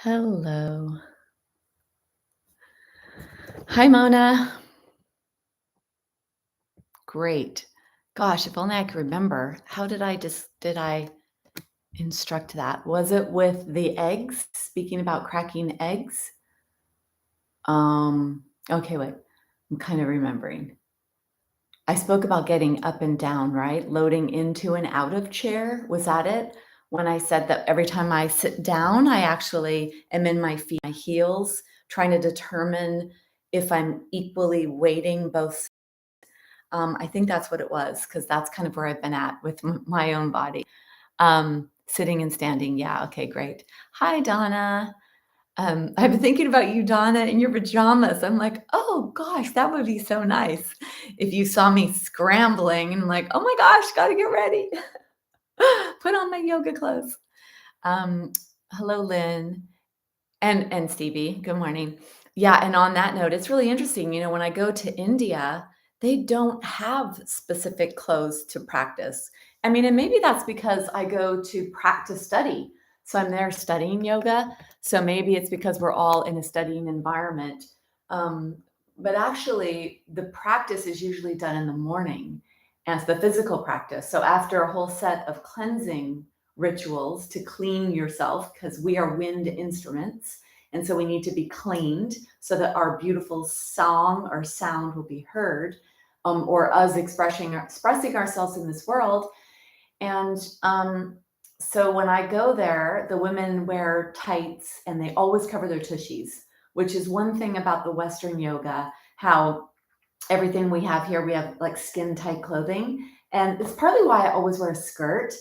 Hello. Hi, Mona. Great. Gosh, if only I could remember. How did I instruct that? Was it with the eggs? Speaking about cracking eggs? Okay, wait. I'm kind of remembering. I spoke about getting up and down, right? Loading into and out of chair. Was that it? When I said that every time I sit down, I actually am in my feet, my heels, trying to determine if I'm equally weighting both. I think that's what it was, because that's kind of where I've been at with my own body. Sitting and standing. Yeah. Okay, great. Hi, Donna. I've been thinking about you, Donna, in your pajamas. I'm like, oh gosh, that would be so nice if you saw me scrambling and like, oh my gosh, got to get ready. Put on my yoga clothes. Um, Hello, Lynn. And Stevie, good morning. Yeah, and on that note, it's really interesting, when I go to India, they don't have specific clothes to practice. I mean, and maybe that's because I go to practice study. So I'm there studying yoga. So maybe it's because we're all in a studying environment. Um, but actually, the practice is usually done in the morning as the physical practice. So after a whole set of cleansing rituals to clean yourself, because we are wind instruments. And so we need to be cleaned so that our beautiful song or sound will be heard, or us expressing ourselves in this world. And so when I go there, the women wear tights and they always cover their tushies, which is one thing about the Western yoga, how everything we have here, we have like skin tight clothing. And it's partly why I always wear a skirt,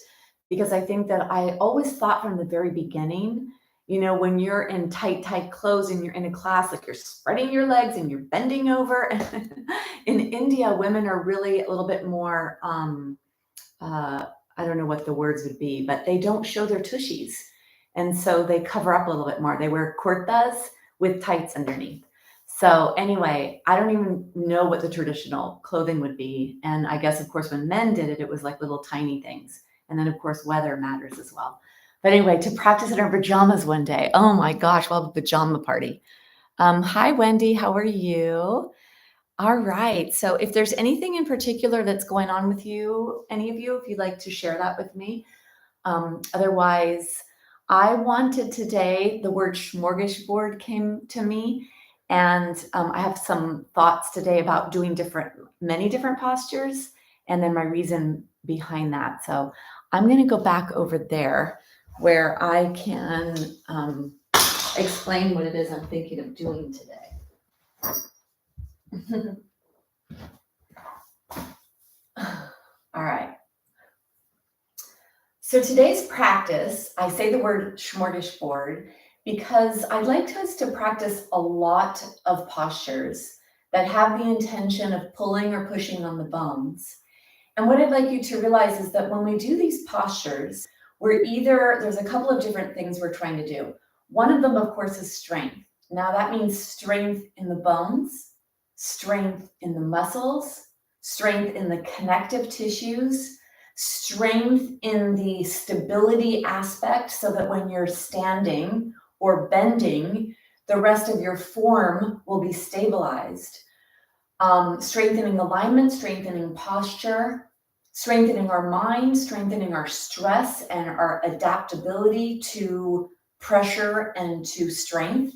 because I think that I always thought from the very beginning, when you're in tight clothes and you're in a class, like you're spreading your legs and you're bending over. In India, women are really a little bit more, I don't know what the words would be, but they don't show their tushies. And so they cover up a little bit more. They wear kurtas with tights underneath. So anyway, I don't even know what the traditional clothing would be. And I guess, of course, when men did it, it was like little tiny things. And then, of course, weather matters as well. But anyway, to practice in our pajamas one day. Oh my gosh, we'll have a pajama party. Hi, Wendy. How are you? All right. So if there's anything in particular that's going on with you, any of you, if you'd like to share that with me. Otherwise, I wanted today, the word smorgasbord came to me. And I have some thoughts today about doing many different postures, and then my reason behind that. So I'm going to go back over there where I can explain what it is I'm thinking of doing today. All right. So today's practice, I say the word smorgasbord because I'd like us to practice a lot of postures that have the intention of pulling or pushing on the bones. And what I'd like you to realize is that when we do these postures, there's a couple of different things we're trying to do. One of them, of course, is strength. Now that means strength in the bones, strength in the muscles, strength in the connective tissues, strength in the stability aspect, so that when you're standing or bending, the rest of your form will be stabilized. Strengthening alignment, strengthening posture, strengthening our mind, strengthening our stress and our adaptability to pressure and to strength.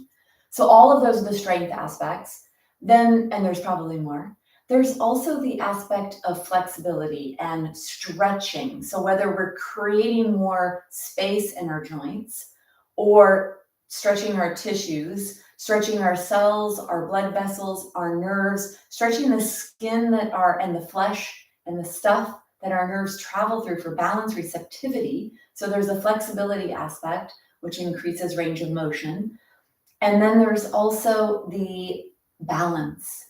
So all of those are the strength aspects. Then, and there's probably more, there's also the aspect of flexibility and stretching. So whether we're creating more space in our joints or stretching our tissues, stretching our cells, our blood vessels, our nerves, stretching the skin and the flesh and the stuff that our nerves travel through for balance receptivity. So there's a flexibility aspect, which increases range of motion. And then there's also the balance.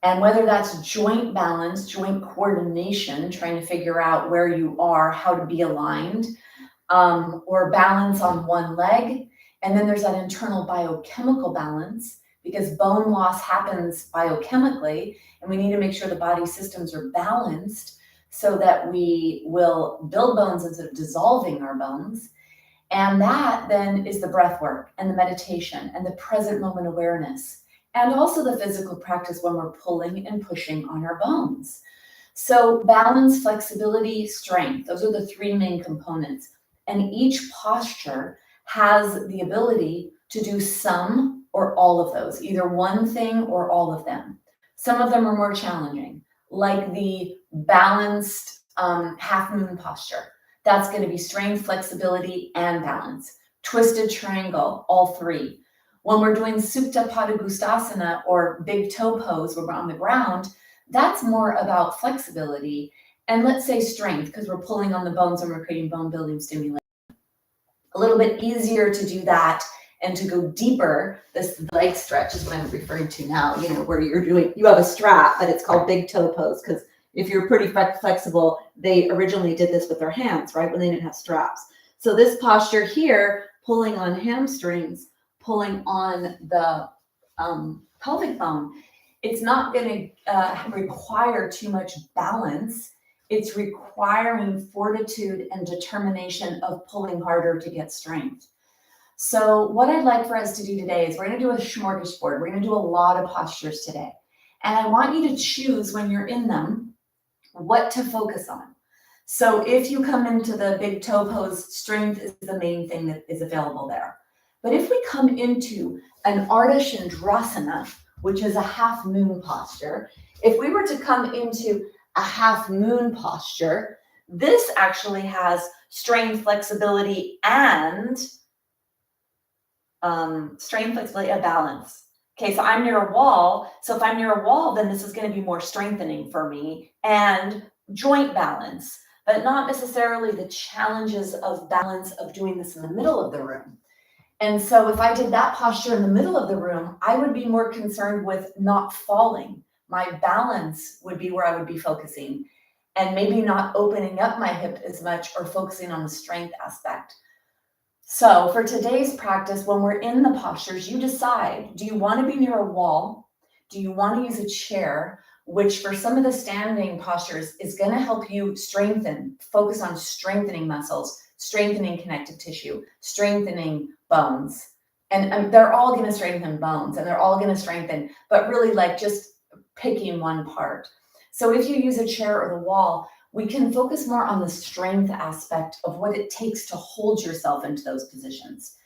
And whether that's joint balance, joint coordination, trying to figure out where you are, how to be aligned, or balance on one leg. And then there's that internal biochemical balance, because bone loss happens biochemically, and we need to make sure the body systems are balanced so that we will build bones instead of dissolving our bones. And that then is the breath work and the meditation and the present moment awareness, and also the physical practice when we're pulling and pushing on our bones. So balance, flexibility, strength, those are the three main components. And each posture has the ability to do some or all of those, either one thing or all of them. Some of them are more challenging, like the balanced half moon posture. That's going to be strength, flexibility, and balance. Twisted triangle, all three. When we're doing Supta Padangusthasana or big toe pose, where we're on the ground, that's more about flexibility and, let's say, strength, because we're pulling on the bones and we're creating bone building stimulation. A little bit easier to do that and to go deeper. This leg stretch is what I'm referring to now, where you have a strap, but it's called big toe pose, because if you're pretty flexible, they originally did this with their hands, right, when they didn't have straps. So this posture here, pulling on hamstrings, pulling on the pelvic bone, it's not going to require too much balance. It's requiring fortitude and determination of pulling harder to get strength. So what I'd like for us to do today is we're going to do a smorgasbord. We're going to do a lot of postures today. And I want you to choose, when you're in them, what to focus on. So if you come into the big toe pose, strength is the main thing that is available there. But if we come into an Ardha Chandrasana, which is a half moon posture, if we were to come into a half moon posture, this actually has strength, flexibility, and balance. Okay, so I'm near a wall. So if I'm near a wall, then this is going to be more strengthening for me and joint balance, but not necessarily the challenges of balance of doing this in the middle of the room. And so if I did that posture in the middle of the room, I would be more concerned with not falling. My balance would be where I would be focusing, and maybe not opening up my hip as much or focusing on the strength aspect. So for today's practice, when we're in the postures, you decide, do you want to be near a wall? Do you want to use a chair, which for some of the standing postures is going to help you focus on strengthening muscles, strengthening connective tissue, strengthening bones. And they're all going to strengthen bones, and they're all going to strengthen, but really like just picking one part. So if you use a chair or the wall, we can focus more on the strength aspect of what it takes to hold yourself into those positions.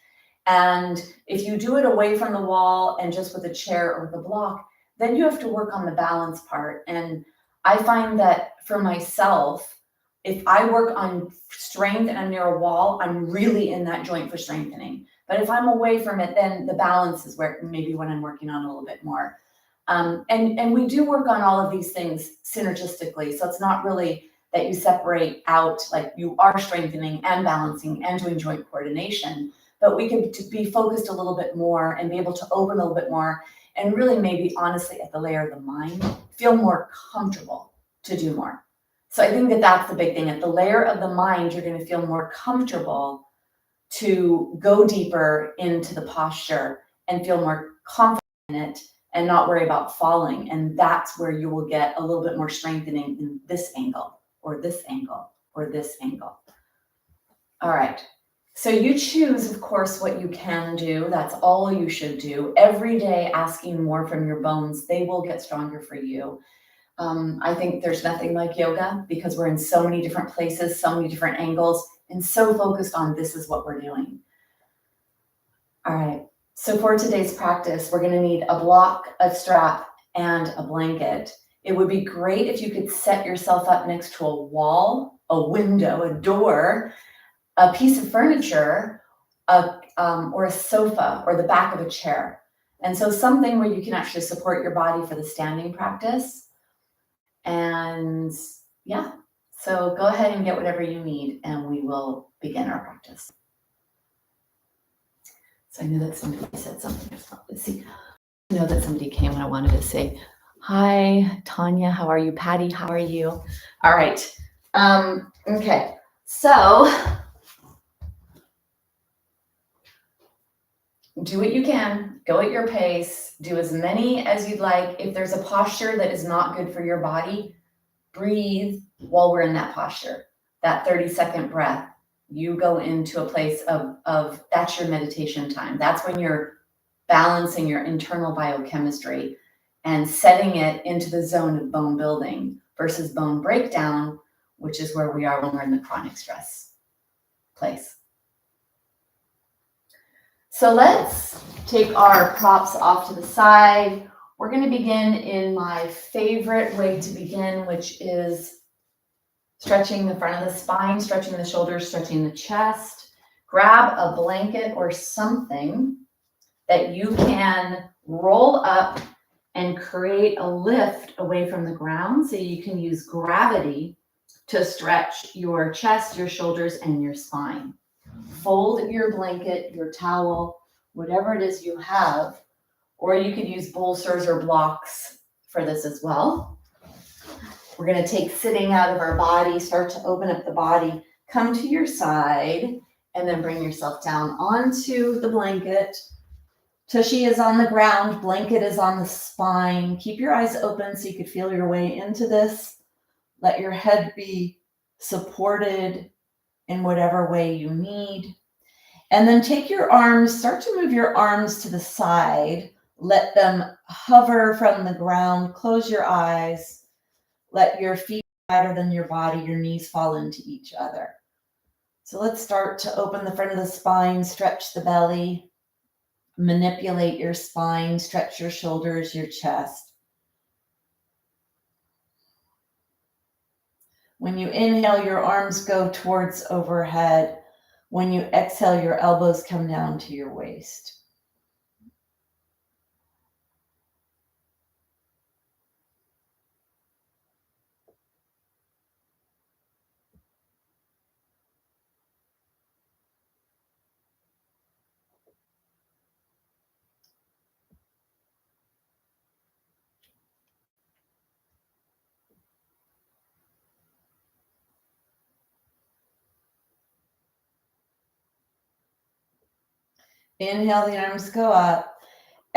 And if you do it away from the wall and just with a chair or the block, then you have to work on the balance part. And I find that for myself, if I work on strength and I'm near a wall, I'm really in that joint for strengthening. But if I'm away from it, then the balance is where maybe what I'm working on a little bit more. And we do work on all of these things synergistically. So it's not really that you separate out, like you are strengthening and balancing and doing joint coordination, but we could be focused a little bit more and be able to open a little bit more, and really maybe honestly at the layer of the mind, feel more comfortable to do more. So I think that that's the big thing. At the layer of the mind, you're going to feel more comfortable to go deeper into the posture and feel more confident in it and not worry about falling. And that's where you will get a little bit more strengthening in this angle or this angle or this angle. All right. So you choose, of course, what you can do. That's all you should do. Every day asking more from your bones, they will get stronger for you. I think there's nothing like yoga because we're in so many different places, so many different angles, and so focused on this is what we're doing. All right. So for today's practice, we're going to need a block, a strap, and a blanket. It would be great if you could set yourself up next to a wall, a window, a door, a piece of furniture, or a sofa, or the back of a chair. And so something where you can actually support your body for the standing practice. And yeah, so go ahead and get whatever you need, and we will begin our practice. So I know that somebody said something. Let's see. I know that somebody came and I wanted to say, hi, Tanya, how are you? Patty, how are you? All right. Okay. So do what you can, go at your pace, do as many as you'd like. If there's a posture that is not good for your body, breathe while we're in that posture, that 30-second breath. you go into a place of that's your meditation time. That's when you're balancing your internal biochemistry and setting it into the zone of bone building versus bone breakdown, which is where we are when we're in the chronic stress place. So let's take our props off to the side. We're going to begin in my favorite way to begin, which is stretching the front of the spine, stretching the shoulders, stretching the chest. Grab a blanket or something that you can roll up and create a lift away from the ground so you can use gravity to stretch your chest, your shoulders, and your spine. Fold your blanket, your towel, whatever it is you have, or you could use bolsters or blocks for this as well. We're going to take sitting out of our body, start to open up the body, come to your side, and then bring yourself down onto the blanket. Tushy is on the ground, blanket is on the spine. Keep your eyes open so you could feel your way into this. Let your head be supported in whatever way you need. And then take your arms, start to move your arms to the side. Let them hover from the ground. Close your eyes. Let your feet be wider than your body, your knees fall into each other. So let's start to open the front of the spine, stretch the belly. Manipulate your spine, stretch your shoulders, your chest. When you inhale, your arms go towards overhead. When you exhale, your elbows come down to your waist. Inhale, the arms go up.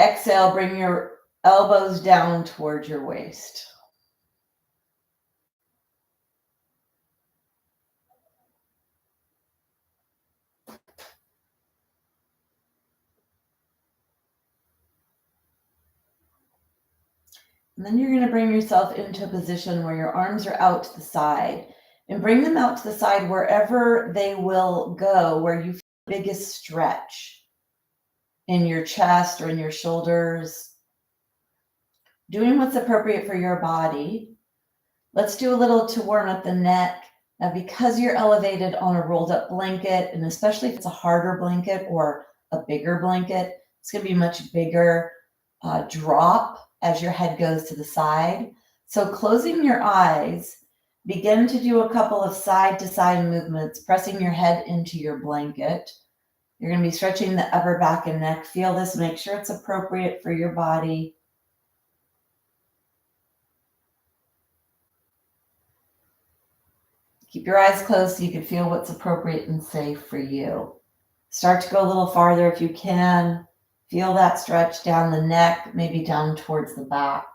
Exhale, bring your elbows down towards your waist. And then you're going to bring yourself into a position where your arms are out to the side, and bring them out to the side wherever they will go, where you feel the biggest stretch in your chest or in your shoulders. Doing what's appropriate for your body. Let's do a little to warm up the neck. Now, because you're elevated on a rolled up blanket, and especially if it's a harder blanket or a bigger blanket, it's going to be much bigger drop as your head goes to the side. So closing your eyes, begin to do a couple of side to side movements, pressing your head into your blanket. You're going to be stretching the upper back and neck. Feel this, make sure it's appropriate for your body. Keep your eyes closed so you can feel what's appropriate and safe for you. Start to go a little farther if you can. Feel that stretch down the neck, maybe down towards the back.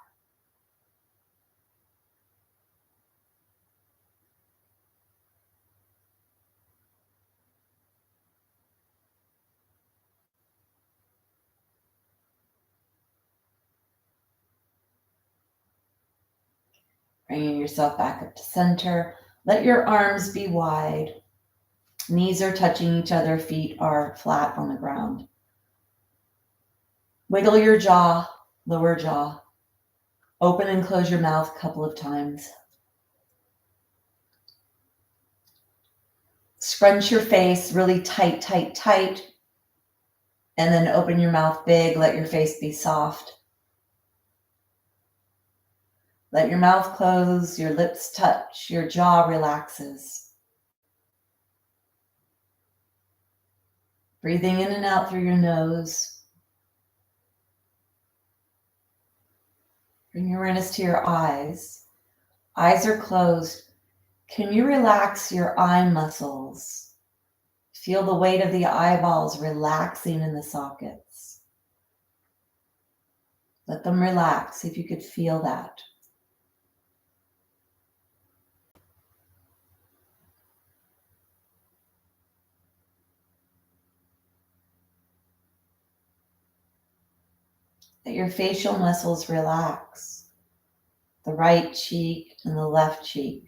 Bringing yourself back up to center. Let your arms be wide. Knees are touching each other, feet are flat on the ground. Wiggle your jaw, lower jaw. Open and close your mouth a couple of times. Scrunch your face really tight, tight, tight. And then open your mouth big. Let your face be soft. Let your mouth close, your lips touch, your jaw relaxes. Breathing in and out through your nose. Bring your awareness to your eyes. Eyes are closed. Can you relax your eye muscles? Feel the weight of the eyeballs relaxing in the sockets. Let them relax if you could feel that. Let your facial muscles relax, the right cheek and the left cheek.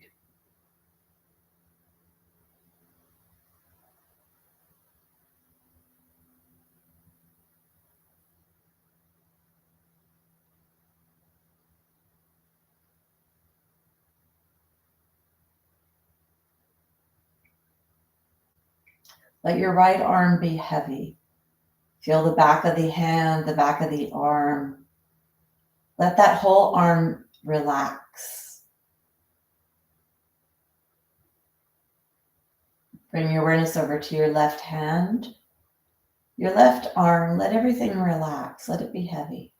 Let your right arm be heavy. Feel the back of the hand, the back of the arm. Let that whole arm relax. Bring your awareness over to your left hand, your left arm. Let everything relax. Let it be heavy.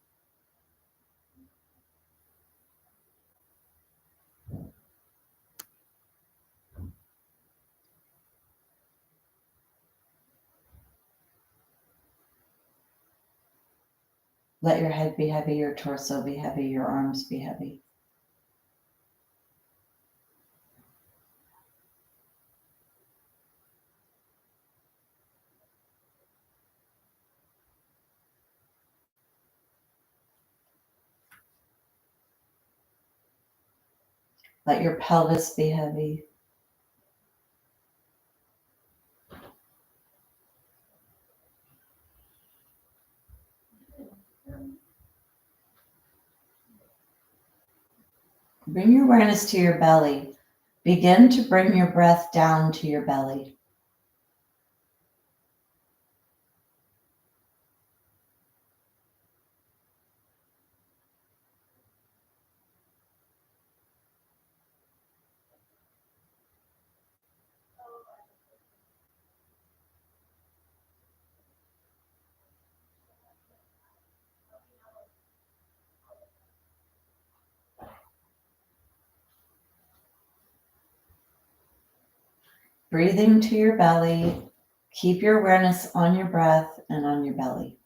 Let your head be heavy, your torso be heavy, your arms be heavy. Let your pelvis be heavy. Bring your awareness to your belly. Begin to bring your breath down to your belly. Breathing to your belly. Keep your awareness on your breath and on your belly.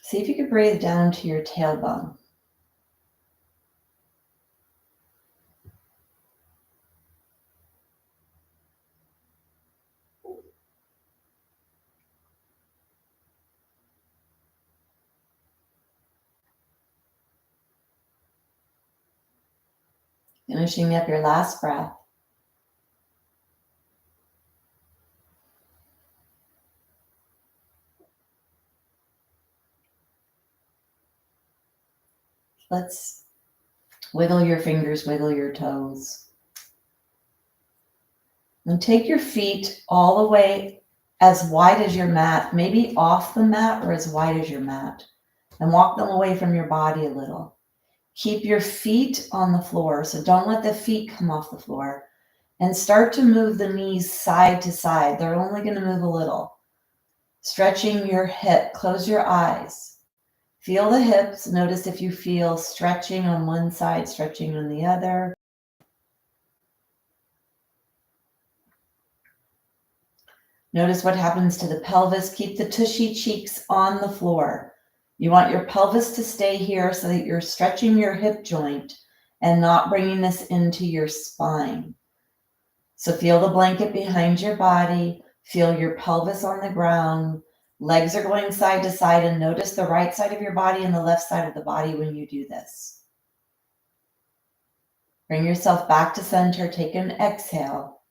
See if you can breathe down to your tailbone. Finishing up your last breath. Let's wiggle your fingers, wiggle your toes. And take your feet all the way as wide as your mat, maybe off the mat or as wide as your mat. And walk them away from your body a little. Keep your feet on the floor, so don't let the feet come off the floor. And start to move the knees side to side. They're only going to move a little. Stretching your hip. Close your eyes. Feel the hips. Notice if you feel stretching on one side, stretching on the other. Notice what happens to the pelvis. Keep the tushy cheeks on the floor. You want your pelvis to stay here so that you're stretching your hip joint and not bringing this into your spine. So feel the blanket behind your body. Feel your pelvis on the ground. Legs are going side to side, and notice the right side of your body and the left side of the body when you do this. Bring yourself back to center. Take an exhale.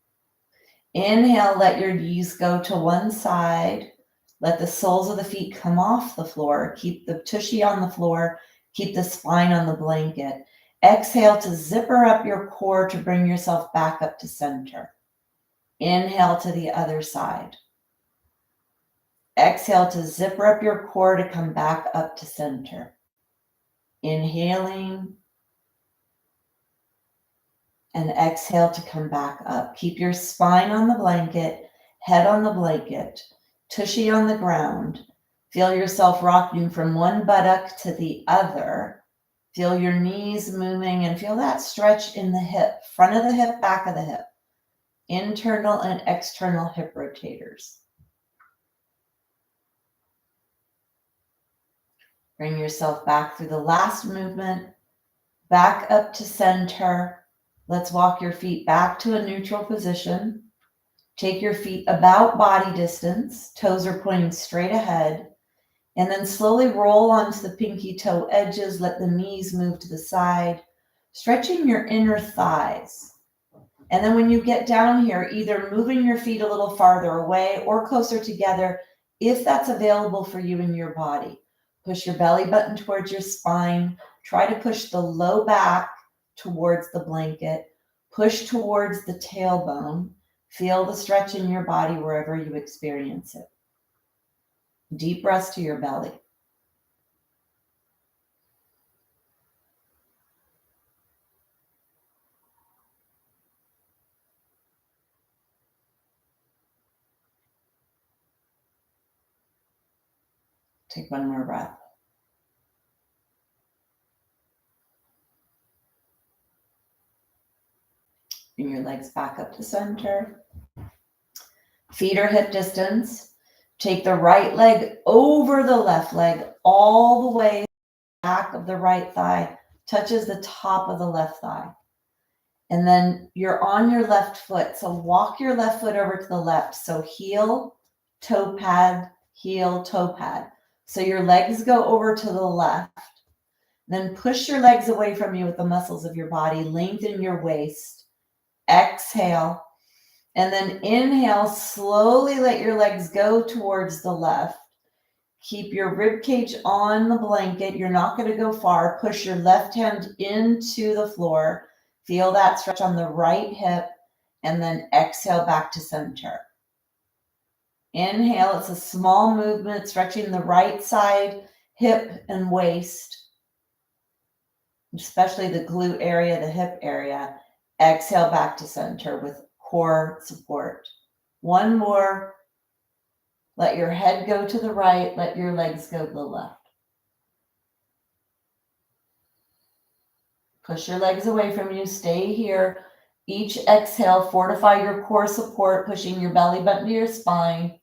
Inhale, let your knees go to one side. Let the soles of the feet come off the floor. Keep the tushy on the floor. Keep the spine on the blanket. Exhale to zipper up your core to bring yourself back up to center. Inhale to the other side. Exhale to zipper up your core to come back up to center. Inhaling And exhale to come back up. Keep your spine on the blanket, head on the blanket, tushy on the ground. Feel yourself rocking from one buttock to the other. Feel your knees moving and feel that stretch in the hip, front of the hip, back of the hip, internal and external hip rotators. Bring yourself back through the last movement, back up to center. Let's walk your feet back to a neutral position. Take your feet about body distance, toes are pointing straight ahead, and then slowly roll onto the pinky toe edges. Let the knees move to the side, stretching your inner thighs. And then when you get down here, either moving your feet a little farther away or closer together, if that's available for you in your body. Push your belly button towards your spine. Try to push the low back towards the blanket. Push towards the tailbone. Feel the stretch in your body wherever you experience it. Deep breaths to your belly. Take one more breath. Bring your legs back up to center. Feet are hip distance. Take the right leg over the left leg all the way back of the right thigh, touches the top of the left thigh. And then you're on your left foot. So walk your left foot over to the left. So heel, toe pad, heel, toe pad. So your legs go over to the left. Then push your legs away from you with the muscles of your body. Lengthen your waist. Exhale. And then inhale, slowly let your legs go towards the left. Keep your rib cage on the blanket. You're not going to go far. Push your left hand into the floor. Feel that stretch on the right hip. And then exhale back to center. Inhale, it's a small movement, stretching the right side, hip and waist, especially the glute area, the hip area. Exhale back to center with core support. One more. Let your head go to the right. Let your legs go to the left. Push your legs away from you. Stay here. Each exhale, fortify your core support, pushing your belly button to your spine.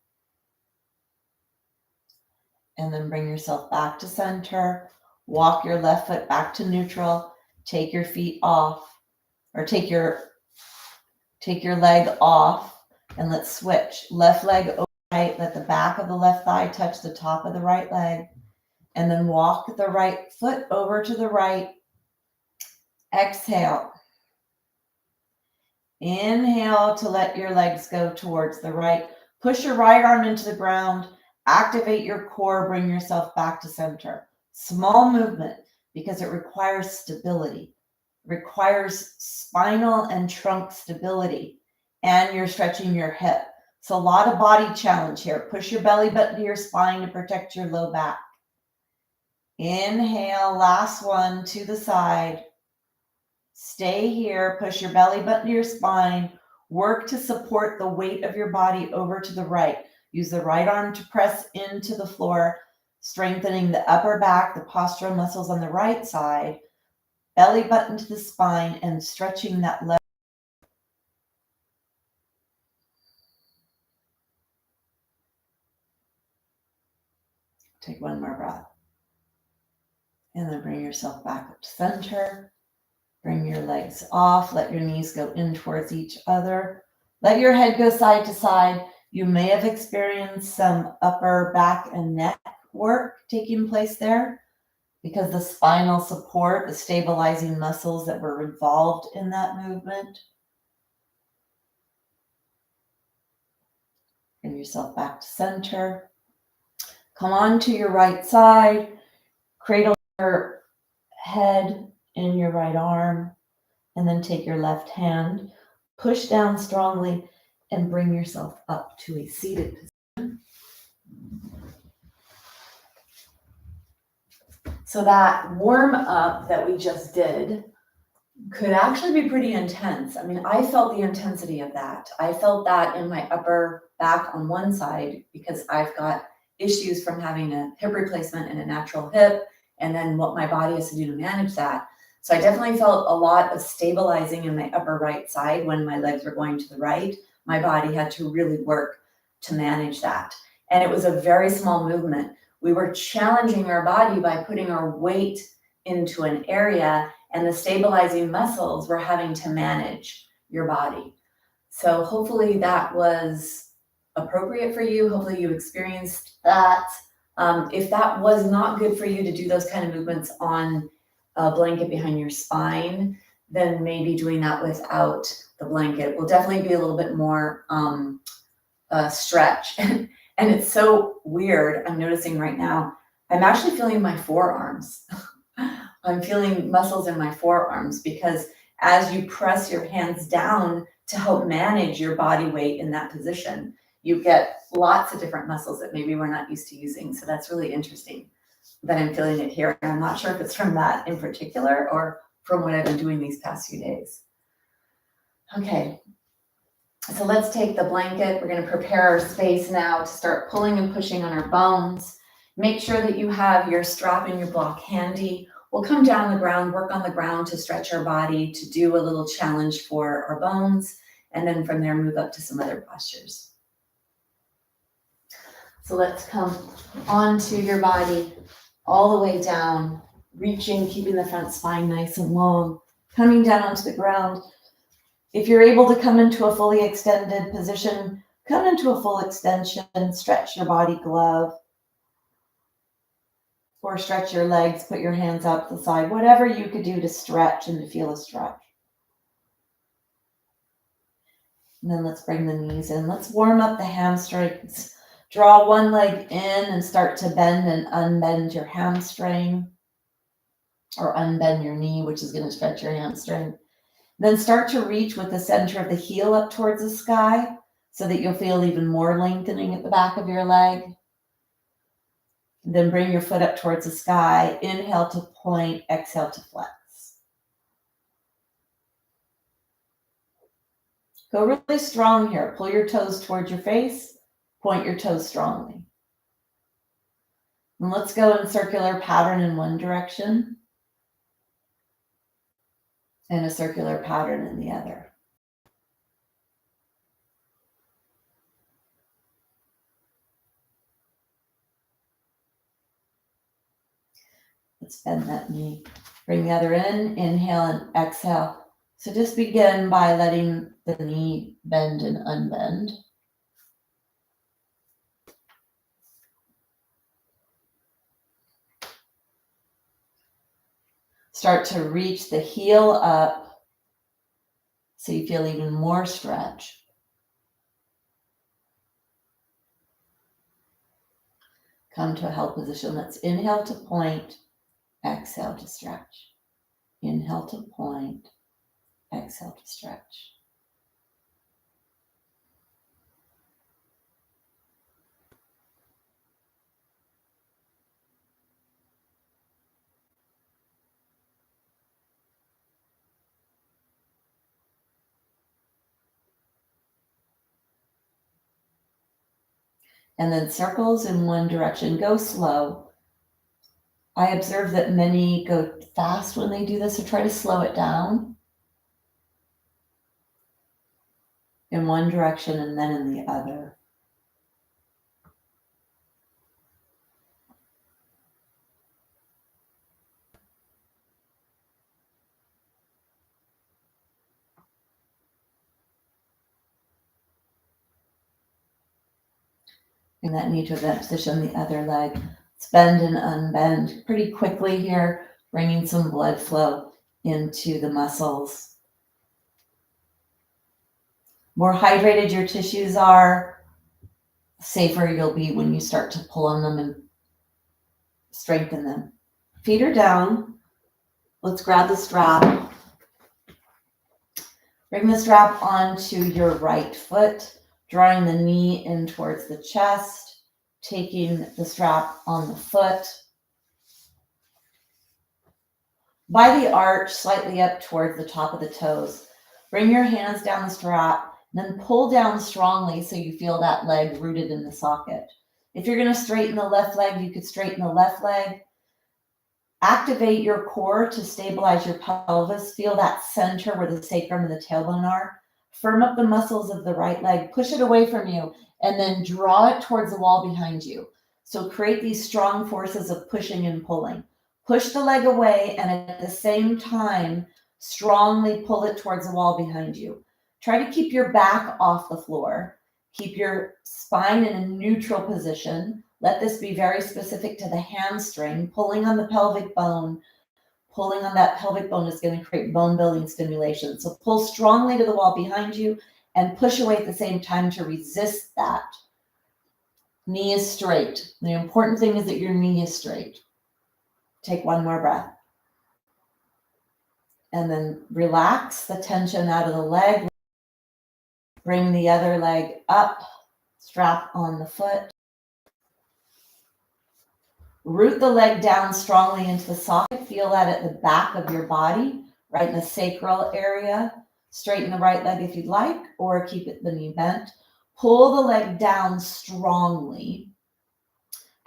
And then bring yourself back to center. Walk your left foot back to neutral. Take your feet off, or take your leg off, and let's switch. Left leg over right. Let the back of the left thigh touch the top of the right leg. And then walk the right foot over to the right. Exhale. Inhale to let your legs go towards the right. Push your right arm into the ground. Activate your core. Bring yourself back to center. Small movement because it requires stability. It requires spinal and trunk stability. And you're stretching your hip. So a lot of body challenge here. Push your belly button to your spine to protect your low back. Inhale, last one to the side. Stay here, push your belly button to your spine. Work to support the weight of your body over to the right. Use the right arm to press into the floor, strengthening the upper back, the postural muscles on the right side. Belly button to the spine and stretching that leg. Take one more breath. And then bring yourself back up to center. Bring your legs off. Let your knees go in towards each other. Let your head go side to side. You may have experienced some upper back and neck work taking place there because the spinal support, the stabilizing muscles that were involved in that movement. Bring yourself back to center. Come on to your right side. Cradle your head in your right arm, and then take your left hand, push down strongly, and bring yourself up to a seated position. So that warm up that we just did, could actually be pretty intense. I mean, I felt the intensity of that. I felt that in my upper back on one side because I've got issues from having a hip replacement and a natural hip, and then what my body has to do to manage that. So I definitely felt a lot of stabilizing in my upper right side when my legs were going to the right. My body had to really work to manage that. And it was a very small movement. We were challenging our body by putting our weight into an area, and the stabilizing muscles were having to manage your body. So hopefully that was appropriate for you. Hopefully you experienced that. If that was not good for you to do those kind of movements on a blanket behind your spine, then maybe doing that without the blanket will definitely be a little bit more stretch. And it's so weird. I'm noticing right now, I'm actually feeling my forearms. I'm feeling muscles in my forearms because as you press your hands down to help manage your body weight in that position, you get lots of different muscles that maybe we're not used to using. So that's really interesting that I'm feeling it here. And I'm not sure if it's from that in particular or from what I've been doing these past few days. Okay, so let's take the blanket. We're going to prepare our space now to start pulling and pushing on our bones. Make sure that you have your strap and your block handy. We'll come down on the ground, work on the ground to stretch our body, to do a little challenge for our bones, and then from there move up to some other postures. So let's come onto your body all the way down, reaching, keeping the front spine nice and long, coming down onto the ground. If you're able to come into a fully extended position, come into a full extension, stretch your body glove, or stretch your legs, put your hands out to the side, whatever you could do to stretch and to feel a stretch. And then let's bring the knees in. Let's warm up the hamstrings. Draw one leg in and start to bend and unbend your hamstring, or unbend your knee, which is going to stretch your hamstring. Then start to reach with the center of the heel up towards the sky so that you'll feel even more lengthening at the back of your leg. Then bring your foot up towards the sky. Inhale to point, exhale to flex. Go really strong here. Pull your toes towards your face. Point your toes strongly. And let's go in circular pattern in one direction and a circular pattern in the other. Let's bend that knee. Bring the other in, inhale and exhale. So just begin by letting the knee bend and unbend. Start to reach the heel up so you feel even more stretch. Come to a held position. Let's inhale to point, exhale to stretch. Inhale to point, exhale to stretch. And then circles in one direction. Go slow. I observe that many go fast when they do this, so try to slow it down in one direction and then in the other. Bring that knee to a bent position, the other leg. Let's bend and unbend pretty quickly here, bringing some blood flow into the muscles. More hydrated your tissues are, safer you'll be when you start to pull on them and strengthen them. Feet are down. Let's grab the strap. Bring the strap onto your right foot, drawing the knee in towards the chest, taking the strap on the foot. by the arch, slightly up towards the top of the toes. Bring your hands down the strap, then pull down strongly so you feel that leg rooted in the socket. If you're going to straighten the left leg, you could straighten the left leg. Activate your core to stabilize your pelvis. Feel that center where the sacrum and the tailbone are. Firm up the muscles of the right leg, push it away from you, and then draw it towards the wall behind you. So create these strong forces of pushing and pulling. Push the leg away, and at the same time, strongly pull it towards the wall behind you. Try to keep your back off the floor. Keep your spine in a neutral position. Let this be very specific to the hamstring. Pulling on the pelvic bone. Pulling on that pelvic bone is going to create bone building stimulation. So pull strongly to the wall behind you and push away at the same time to resist that. Knee is straight. The important thing is that your knee is straight. Take one more breath. And then relax the tension out of the leg. Bring the other leg up. Strap on the foot. Root the leg down strongly into the socket. Feel that at the back of your body, right in the sacral area. Straighten the right leg if you'd like, or keep the knee bent. Pull the leg down strongly.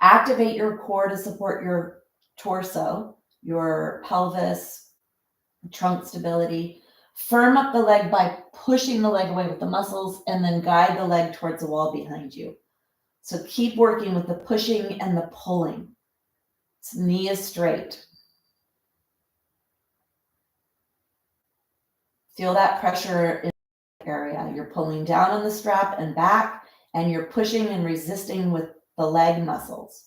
Activate your core to support your torso, your pelvis, trunk stability. Firm up the leg by pushing the leg away with the muscles, and then guide the leg towards the wall behind you. So keep working with the pushing and the pulling. Knee is straight. Feel that pressure in the area. You're pulling down on the strap and back, and you're pushing and resisting with the leg muscles.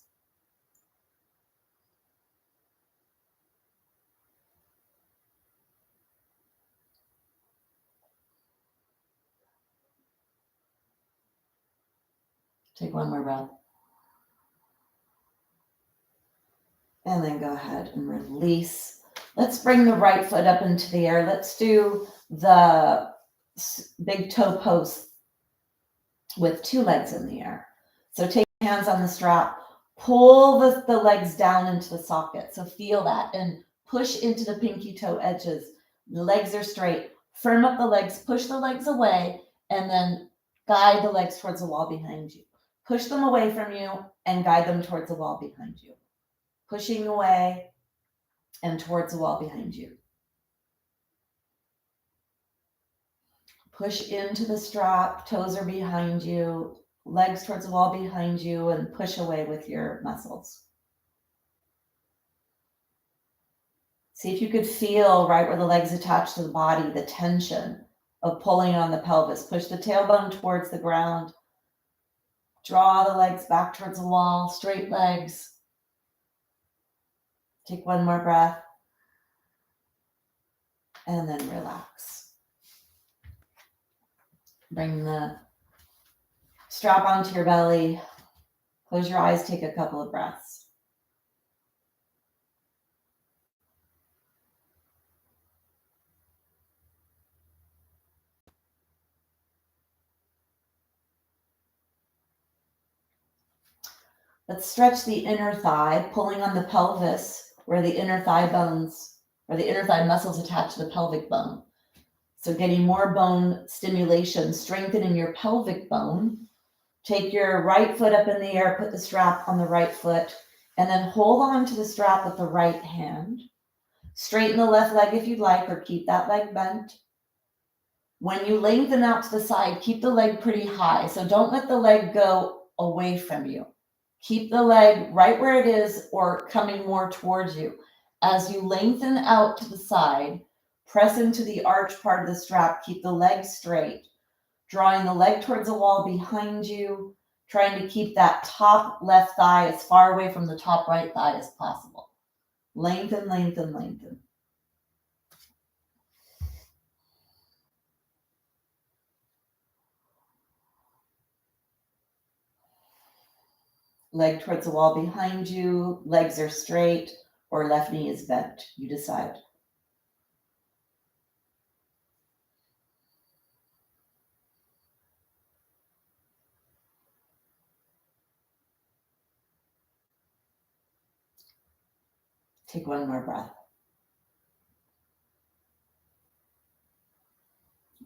Take one more breath. And then go ahead and release. Let's bring the right foot up into the air. Let's do the big toe pose with two legs in the air. So take your hands on the strap, pull the legs down into the socket. So feel that and push into the pinky toe edges. The legs are straight. Firm up the legs, push the legs away, and then guide the legs towards the wall behind you. Push them away from you and guide them towards the wall behind you. Pushing away and towards the wall behind you. Push into the strap, toes are behind you, legs towards the wall behind you, and push away with your muscles. See if you could feel right where the legs attach to the body, the tension of pulling on the pelvis. Push the tailbone towards the ground. Draw the legs back towards the wall, straight legs. Take one more breath. And then relax. Bring the strap onto your belly. Close your eyes, take a couple of breaths. Let's stretch the inner thigh, pulling on the pelvis where the inner thigh bones or the inner thigh muscles attach to the pelvic bone. So getting more bone stimulation, strengthening your pelvic bone. Take your right foot up in the air, put the strap on the right foot, and then hold on to the strap with the right hand. Straighten the left leg if you'd like, or keep that leg bent. When you lengthen out to the side, keep the leg pretty high. So don't let the leg go away from you. Keep the leg right where it is or coming more towards you. As you lengthen out to the side, press into the arch part of the strap. Keep the leg straight. Drawing the leg towards the wall behind you, trying to keep that top left thigh as far away from the top right thigh as possible. Lengthen, lengthen, lengthen. Leg towards the wall behind you, legs are straight, or left knee is bent. You decide. Take one more breath.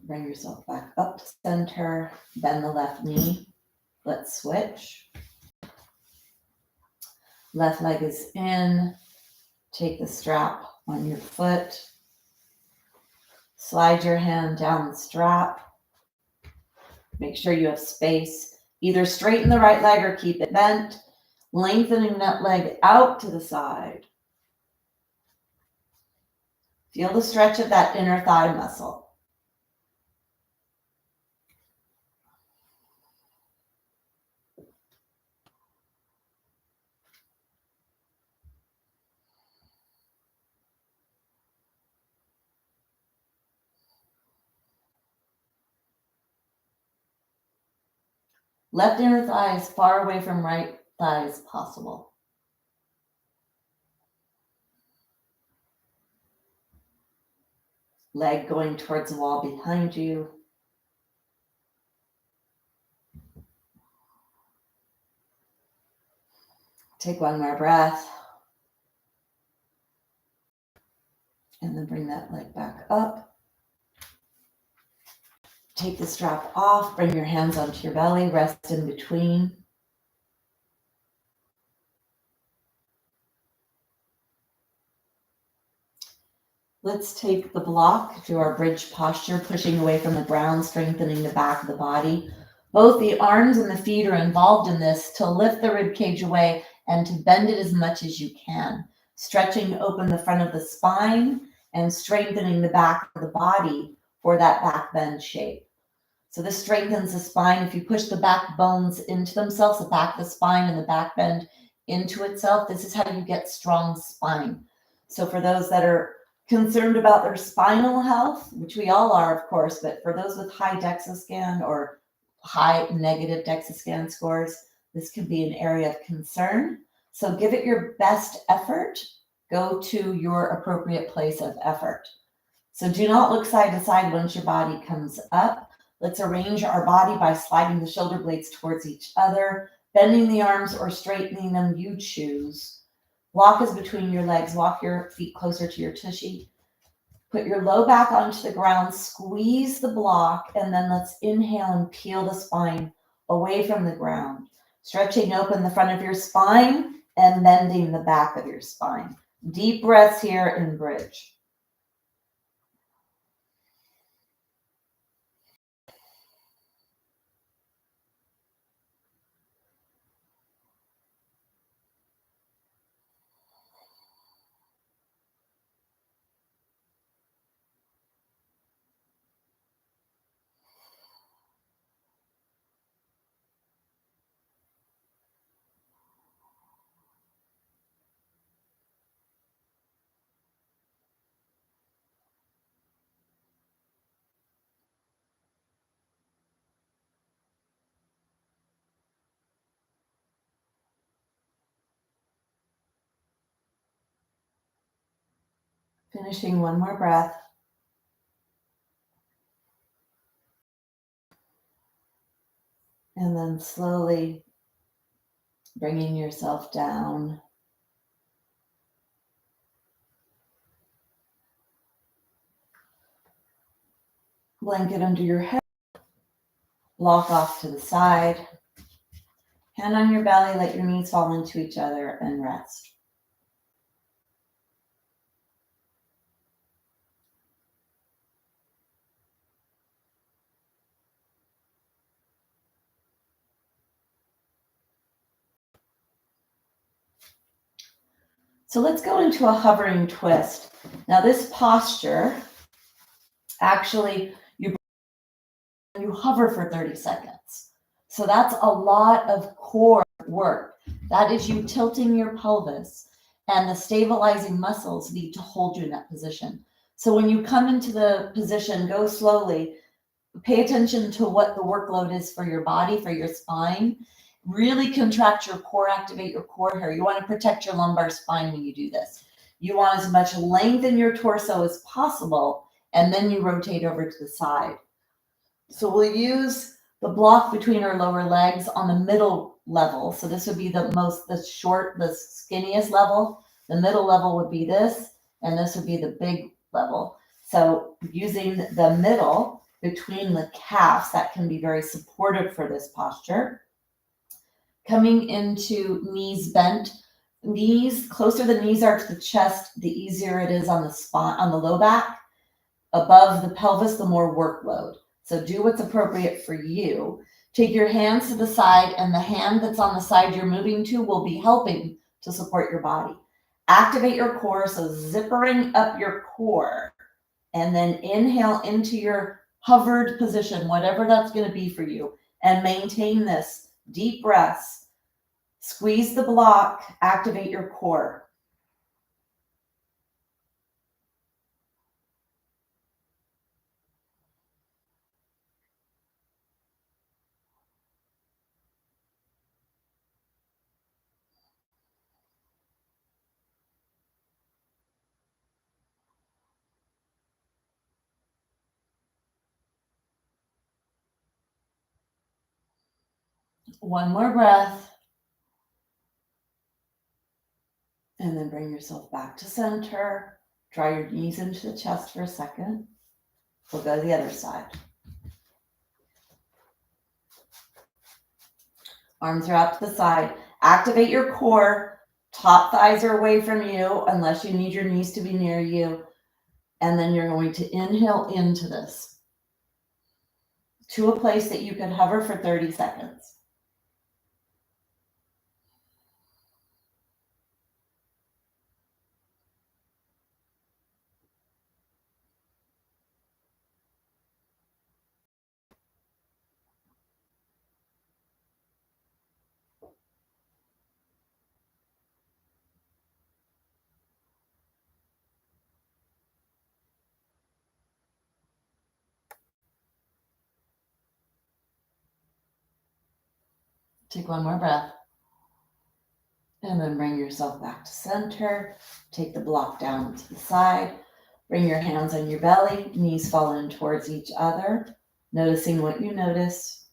Bring yourself back up to center. Bend the left knee. Let's switch. Left leg is in. Take the strap on your foot. Slide your hand down the strap. Make sure you have space. Either straighten the right leg or keep it bent. Lengthening that leg out to the side. Feel the stretch of that inner thigh muscle. Left inner thigh as far away from right thigh as possible. Leg going towards the wall behind you. Take one more breath. And then bring that leg back up. Take the strap off. Bring your hands onto your belly. Rest in between. Let's take the block to our bridge posture, pushing away from the ground, strengthening the back of the body. Both the arms and the feet are involved in this to lift the rib cage away and to bend it as much as you can. Stretching open the front of the spine and strengthening the back of the body for that back bend shape. So this strengthens the spine. If you push the back bones into themselves, the back of the spine and the back bend into itself, this is how you get strong spine. So for those that are concerned about their spinal health, which we all are, of course, but for those with high DEXA scan or high negative DEXA scan scores, this could be an area of concern. So give it your best effort. Go to your appropriate place of effort. So do not look side to side once your body comes up. Let's arrange our body by sliding the shoulder blades towards each other, bending the arms or straightening them, you choose. Block is between your legs. Walk your feet closer to your tushy. Put your low back onto the ground, squeeze the block, and then let's inhale and peel the spine away from the ground. Stretching open the front of your spine and bending the back of your spine. Deep breaths here in bridge. Finishing one more breath. And then slowly bringing yourself down. Blanket under your head. Block off to the side. Hand on your belly, let your knees fall into each other and rest. So let's go into a hovering twist. Now this posture, actually, you hover for 30 seconds. So that's a lot of core work. That is you tilting your pelvis, and the stabilizing muscles need to hold you in that position. So when you come into the position, go slowly. Pay attention to what the workload is for your body, for your spine. Really contract your core, activate your core here. You want to protect your lumbar spine when you do this. You want as much length in your torso as possible, and then you rotate over to the side. So we'll use the block between our lower legs on the middle level. So this would be the skinniest level. The middle level would be this, and this would be the big level. So using the middle between the calves. That can be very supportive for this posture. Coming into knees bent. Knees, closer the knees are to the chest, the easier it is on the spine, on the low back. Above the pelvis, the more workload. So do what's appropriate for you. Take your hands to the side, and the hand that's on the side you're moving to will be helping to support your body. Activate your core, so zippering up your core, and then inhale into your hovered position, whatever that's going to be for you, and maintain this. Deep breaths. Squeeze the block, activate your core. One more breath. And then bring yourself back to center. Draw your knees into the chest for a second. We'll go to the other side. Arms are out to the side. Activate your core. Top thighs are away from you unless you need your knees to be near you. And then you're going to inhale into this to a place that you can hover for 30 seconds. Take one more breath. And then bring yourself back to center. Take the block down to the side. Bring your hands on your belly, knees fall in towards each other, noticing what you notice.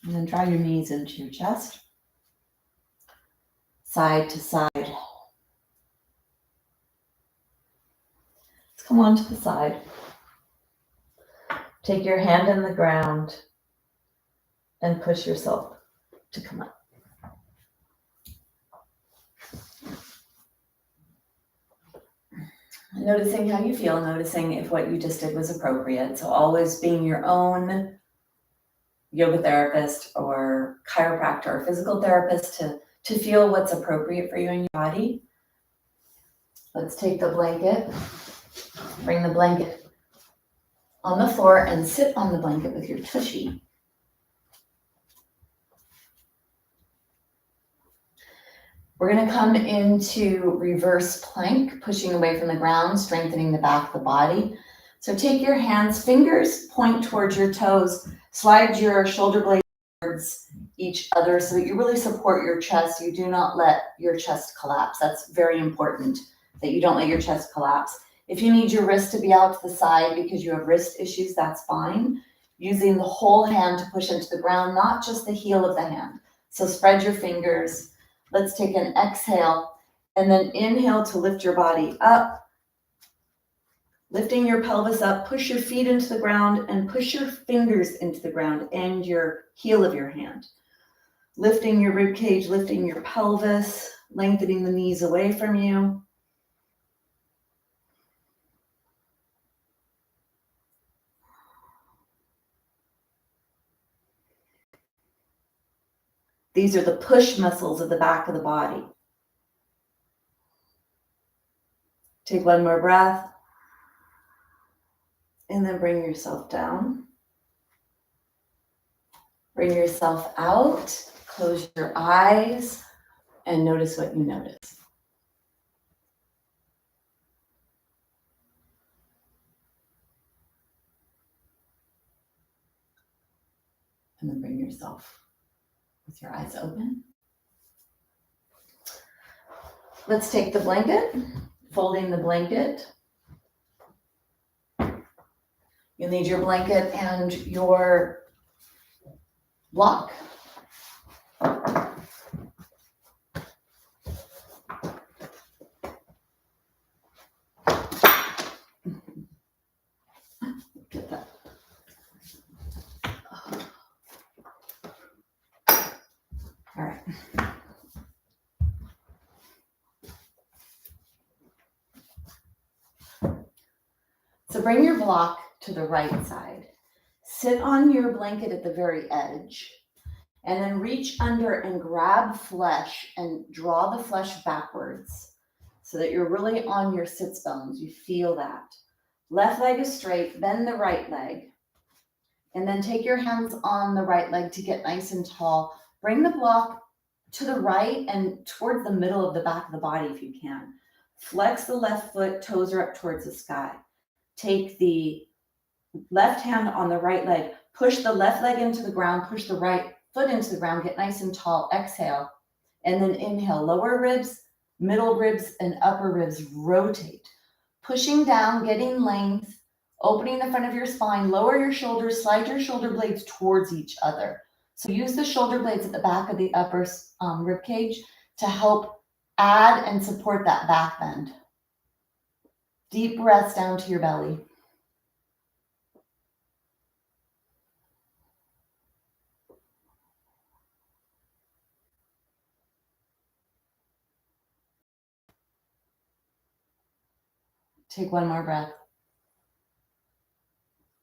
And then draw your knees into your chest, side to side. Let's come onto the side. Take your hand in the ground and push yourself to come up. Noticing how you feel, noticing if what you just did was appropriate. So always being your own yoga therapist or chiropractor or physical therapist to feel what's appropriate for you in your body. Let's take the blanket, bring the blanket on the floor and sit on the blanket with your tushy. We're going to come into reverse plank, pushing away from the ground, strengthening the back of the body. So take your hands, fingers point towards your toes, slide your shoulder blades towards each other so that you really support your chest. You do not let your chest collapse. That's very important, that you don't let your chest collapse. If you need your wrist to be out to the side because you have wrist issues, that's fine. Using the whole hand to push into the ground, not just the heel of the hand. So spread your fingers. Let's take an exhale and then inhale to lift your body up. Lifting your pelvis up, push your feet into the ground and push your fingers into the ground and your heel of your hand. Lifting your rib cage, lifting your pelvis, lengthening the knees away from you. These are the push muscles of the back of the body. Take one more breath. And then bring yourself down. Bring yourself out. Close your eyes and notice what you notice. And then bring yourself with your eyes open. Let's take the blanket, folding the blanket You'll need your blanket and your block. Get that. All right. So bring your block to the right side. Sit on your blanket at the very edge, and then reach under and grab flesh and draw the flesh backwards so that you're really on your sits bones. You feel that. Left leg is straight, bend the right leg, and then take your hands on the right leg to get nice and tall. Bring the block to the right and towards the middle of the back of the body if you can. Flex the left foot, toes are up towards the sky. Take the left hand on the right leg, push the left leg into the ground, push the right foot into the ground, get nice and tall, exhale, and then inhale. Lower ribs, middle ribs, and upper ribs rotate. Pushing down, getting length, opening the front of your spine, lower your shoulders, slide your shoulder blades towards each other. So use the shoulder blades at the back of the upper rib cage to help add and support that back bend. Deep breaths down to your belly. Take one more breath.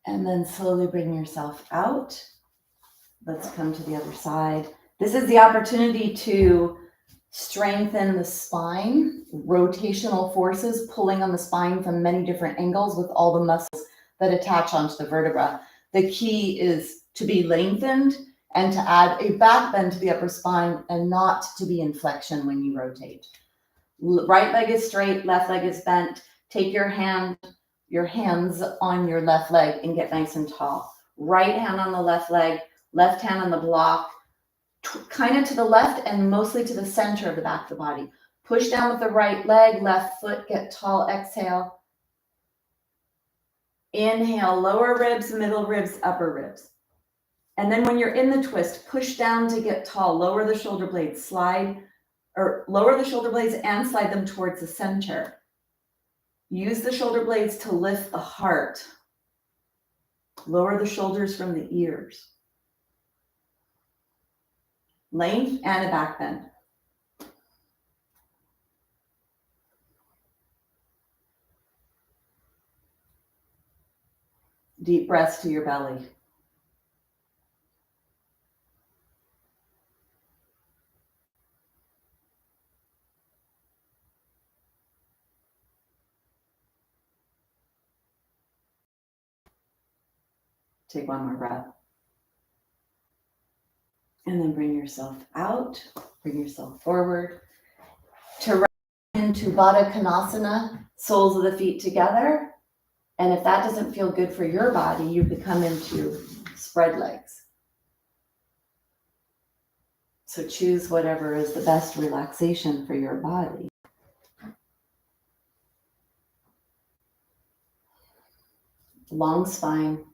And then slowly bring yourself out. Let's come to the other side. This is the opportunity to strengthen the spine, rotational forces pulling on the spine from many different angles with all the muscles that attach onto the vertebra. The key is to be lengthened and to add a back bend to the upper spine and not to be in flexion when you rotate. Right leg is straight, left leg is bent. Take your hands on your left leg and get nice and tall. Right hand on the left leg, left hand on the block, kind of to the left and mostly to the center of the back of the body. Push down with the right leg, left foot, get tall, exhale. Inhale, lower ribs, middle ribs, upper ribs. And then when you're in the twist, push down to get tall, lower the shoulder blades, lower the shoulder blades and slide them towards the center. Use the shoulder blades to lift the heart. Lower the shoulders from the ears. Length and a back bend. Deep breaths to your belly. Take one more breath. And then bring yourself out, bring yourself forward. To rise into Baddha Konasana, soles of the feet together. And if that doesn't feel good for your body, you could come into spread legs. So choose whatever is the best relaxation for your body. Long spine.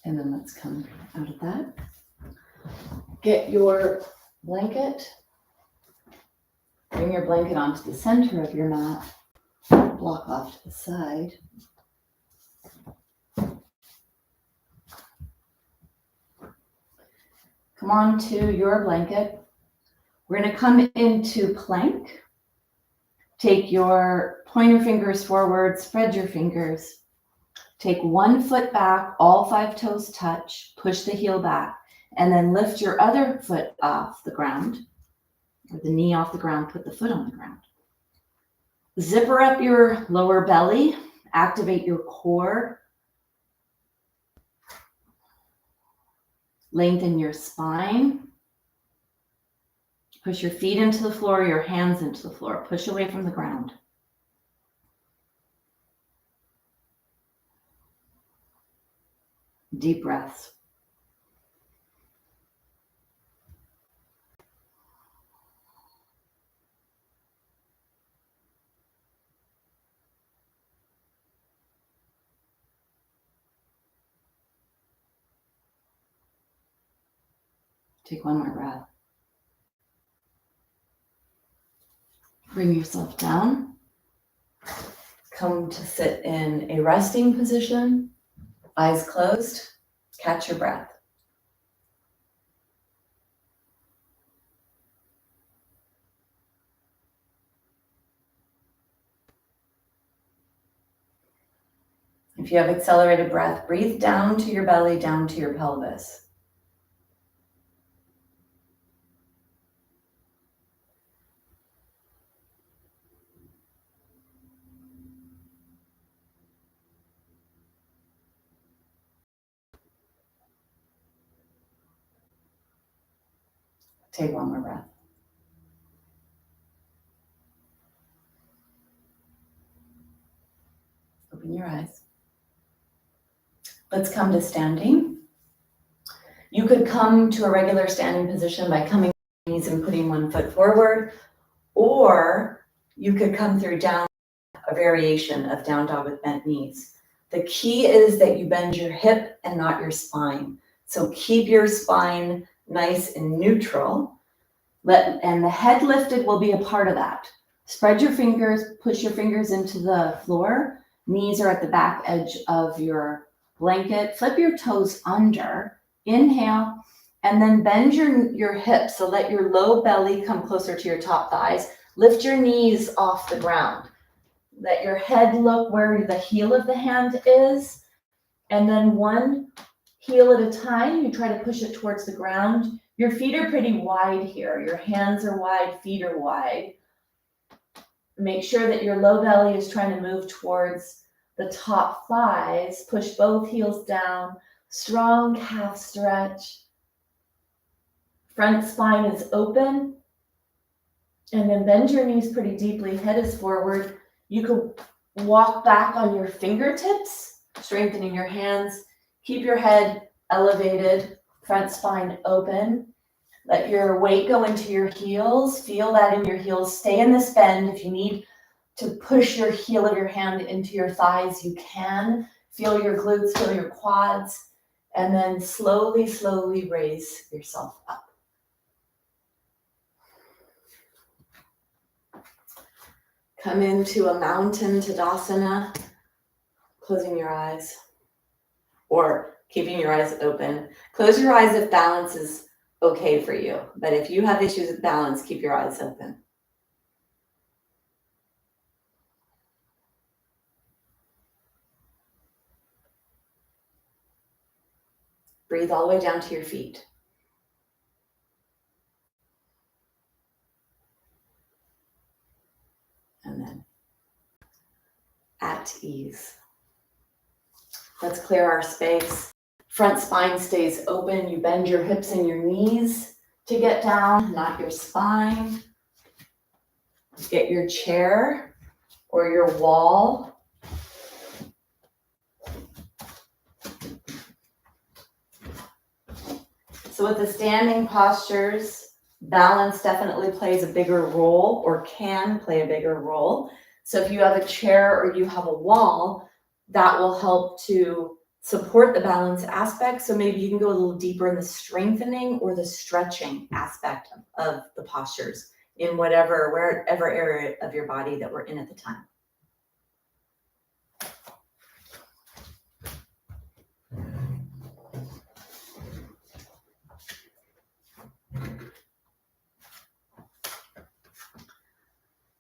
And then let's come out of that. Get your blanket. Bring your blanket onto the center of your mat. Block off to the side. Come on to your blanket. We're going to come into plank. Take your pointer fingers forward, spread your fingers. Take one foot back, all 5 toes touch, push the heel back, and then lift your other foot off the ground, or the knee off the ground, put the foot on the ground. Zipper up your lower belly, activate your core, lengthen your spine, push your feet into the floor, your hands into the floor, push away from the ground. Deep breaths. Take one more breath. Bring yourself down. Come to sit in a resting position, eyes closed. Catch your breath. If you have accelerated breath, breathe down to your belly, down to your pelvis. Take one more breath. Open your eyes. Let's come to standing. You could come to a regular standing position by coming to your knees and putting one foot forward, or you could come through down, a variation of down dog with bent knees. The key is that you bend your hip and not your spine. So keep your spine nice and neutral. And the head lifted will be a part of that. Spread your fingers, push your fingers into the floor. Knees are at the back edge of your blanket. Flip your toes under. Inhale, and then bend your hips. So let your low belly come closer to your top thighs. Lift your knees off the ground. Let your head look where the heel of the hand is. And then one heel at a time, you try to push it towards the ground. Your feet are pretty wide here. Your hands are wide, feet are wide. Make sure that your low belly is trying to move towards the top thighs. Push both heels down. Strong calf stretch. Front spine is open. And then bend your knees pretty deeply. Head is forward. You can walk back on your fingertips, strengthening your hands. Keep your head elevated, front spine open. Let your weight go into your heels. Feel that in your heels. Stay in this bend. If you need to push your heel of your hand into your thighs, you can. Feel your glutes, feel your quads, and then slowly, slowly raise yourself up. Come into a mountain Tadasana, closing your eyes or keeping your eyes open. Close your eyes if balance is okay for you, but if you have issues with balance, keep your eyes open. Breathe all the way down to your feet. And then at ease. Let's clear our space. Front spine stays open. You bend your hips and your knees to get down, not your spine. Get your chair or your wall. So with the standing postures, balance definitely plays a bigger role or can play a bigger role. So if you have a chair or you have a wall, that will help to support the balance aspect. So maybe you can go a little deeper in the strengthening or the stretching aspect of the postures in wherever area of your body that we're in at the time.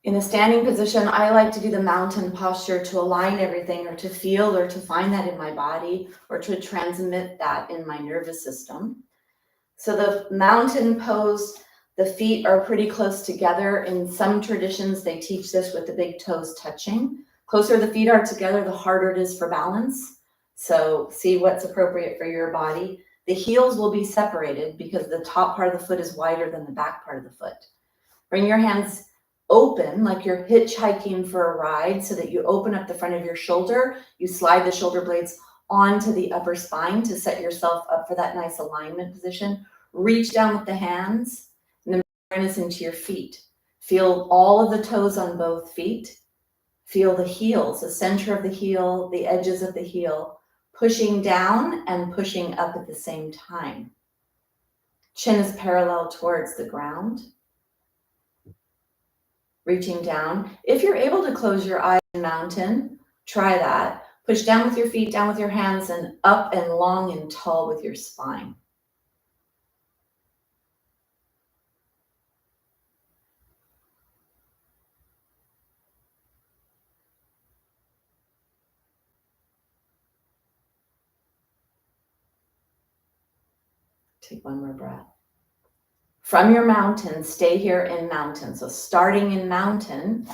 In a standing position, I like to do the mountain posture to align everything or to feel or to find that in my body or to transmit that in my nervous system. So the mountain pose, the feet are pretty close together. In some traditions, they teach this with the big toes touching. Closer the feet are together, the harder it is for balance. So see what's appropriate for your body. The heels will be separated because the top part of the foot is wider than the back part of the foot. Bring your hands open like you're hitchhiking for a ride so that you open up the front of your shoulder. You slide the shoulder blades onto the upper spine to set yourself up for that nice alignment position. Reach down with the hands and then bring this into your feet. Feel all of the toes on both feet. Feel the heels, the center of the heel, the edges of the heel, pushing down and pushing up at the same time. Chin is parallel towards the ground. Reaching down. If you're able to close your eyes in mountain, try that. Push down with your feet, down with your hands, and up and long and tall with your spine. Take one more breath. From your mountain, stay here in mountain. So starting in mountain,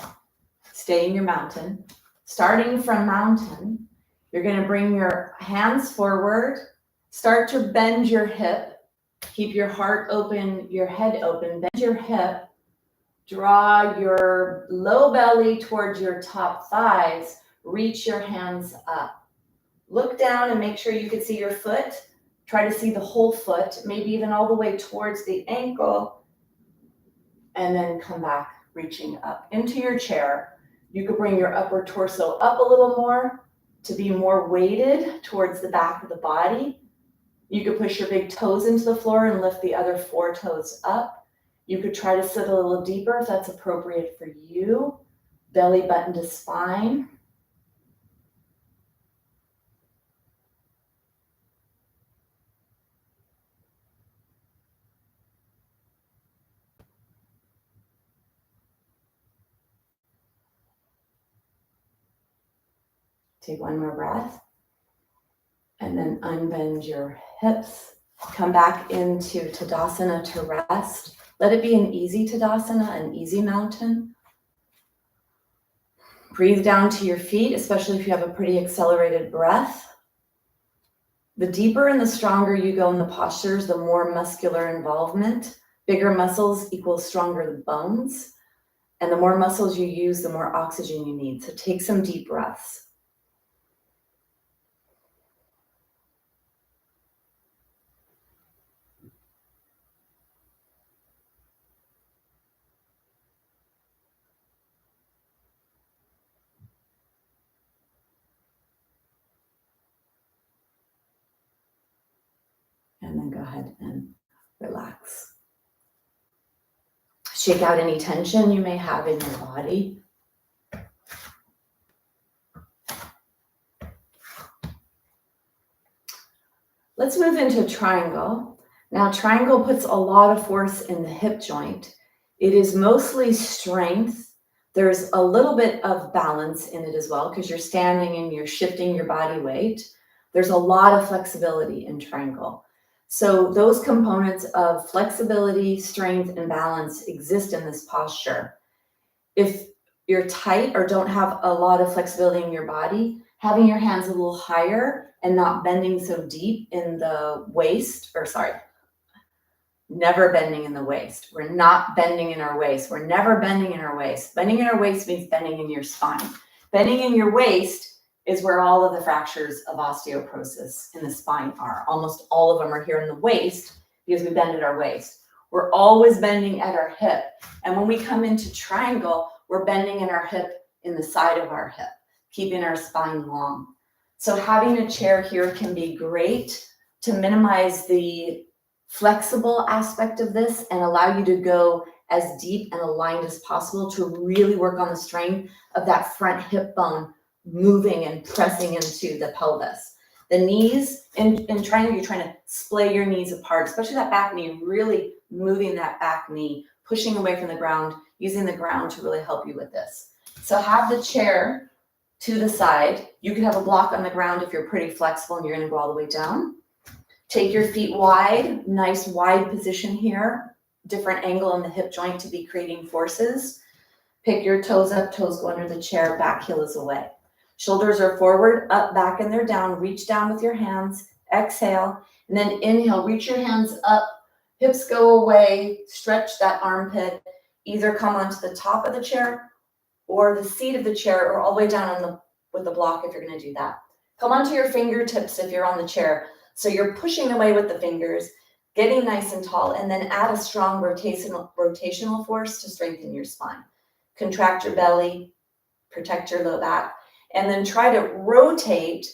stay in your mountain. Starting from mountain, you're going to bring your hands forward. Start to bend your hip. Keep your heart open, your head open. Bend your hip. Draw your low belly towards your top thighs. Reach your hands up. Look down and make sure you can see your foot. Try to see the whole foot, maybe even all the way towards the ankle. And then come back, reaching up into your chair. You could bring your upper torso up a little more to be more weighted towards the back of the body. You could push your big toes into the floor and lift the other 4 toes up. You could try to sit a little deeper if that's appropriate for you. Belly button to spine. Take one more breath. And then unbend your hips. Come back into Tadasana to rest. Let it be an easy Tadasana, an easy mountain. Breathe down to your feet, especially if you have a pretty accelerated breath. The deeper and the stronger you go in the postures, the more muscular involvement. Bigger muscles equals stronger bones. And the more muscles you use, the more oxygen you need. So take some deep breaths. And then go ahead and relax. Shake out any tension you may have in your body. Let's move into triangle. Now, triangle puts a lot of force in the hip joint. It is mostly strength. There's a little bit of balance in it as well because you're standing and you're shifting your body weight. There's a lot of flexibility in triangle. So those components of flexibility, strength, and balance exist in this posture. If you're tight or don't have a lot of flexibility in your body, having your hands a little higher and not bending so deep in the waist, never bending in the waist. We're not bending in our waist. We're never bending in our waist. Bending in our waist means bending in your spine. Bending in your waist is where all of the fractures of osteoporosis in the spine are. Almost all of them are here in the waist because we bend at our waist. We're always bending at our hip. And when we come into triangle, we're bending in our hip in the side of our hip, keeping our spine long. So having a chair here can be great to minimize the flexible aspect of this and allow you to go as deep and aligned as possible to really work on the strength of that front hip bone moving and pressing into the pelvis. The knees, in triangle, you're trying to splay your knees apart, especially that back knee, really moving that back knee, pushing away from the ground, using the ground to really help you with this. So have the chair to the side. You could have a block on the ground if you're pretty flexible and you're going to go all the way down. Take your feet wide, nice wide position here, different angle in the hip joint to be creating forces. Pick your toes up, toes go under the chair, back heel is away. Shoulders are forward, up, back, and they're down. Reach down with your hands, exhale, and then inhale, reach your hands up, hips go away, stretch that armpit, either come onto the top of the chair or the seat of the chair or all the way down with the block if you're gonna do that. Come onto your fingertips if you're on the chair. So you're pushing away with the fingers, getting nice and tall, and then add a strong rotational force to strengthen your spine. Contract your belly, protect your low back, and then try to rotate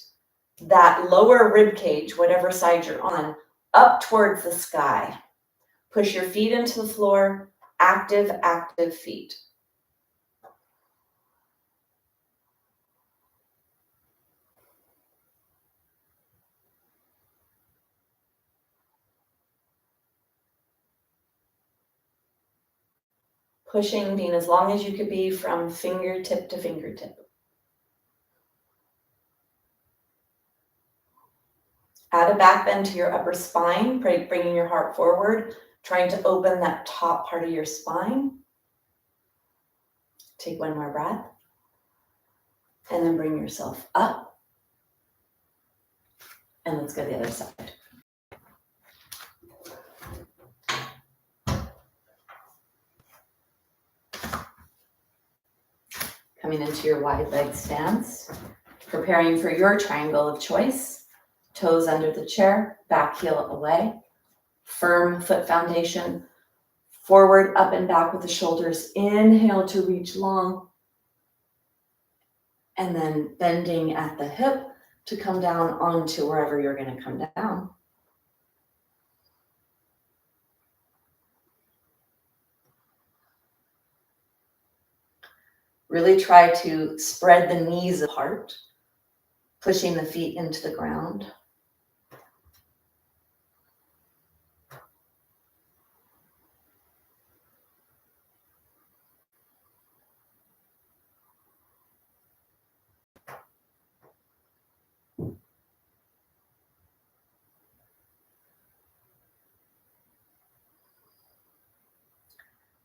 that lower rib cage, whatever side you're on, up towards the sky. Push your feet into the floor, active, active feet. Pushing, being as long as you could be from fingertip to fingertip. Add a back bend to your upper spine, bringing your heart forward, trying to open that top part of your spine. Take one more breath. And then bring yourself up. And let's go to the other side. Coming into your wide leg stance, preparing for your triangle of choice. Toes under the chair, back heel away. Firm foot foundation. Forward, up and back with the shoulders. Inhale to reach long. And then bending at the hip to come down onto wherever you're going to come down. Really try to spread the knees apart, pushing the feet into the ground.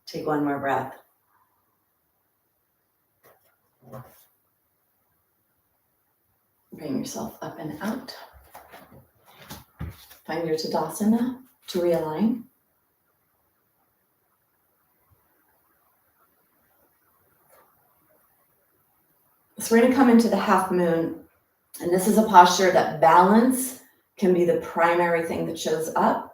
Take one more breath. Bring yourself up and out. Find your Tadasana to realign. So we're going to come into the half moon, and this is a posture that balance can be the primary thing that shows up.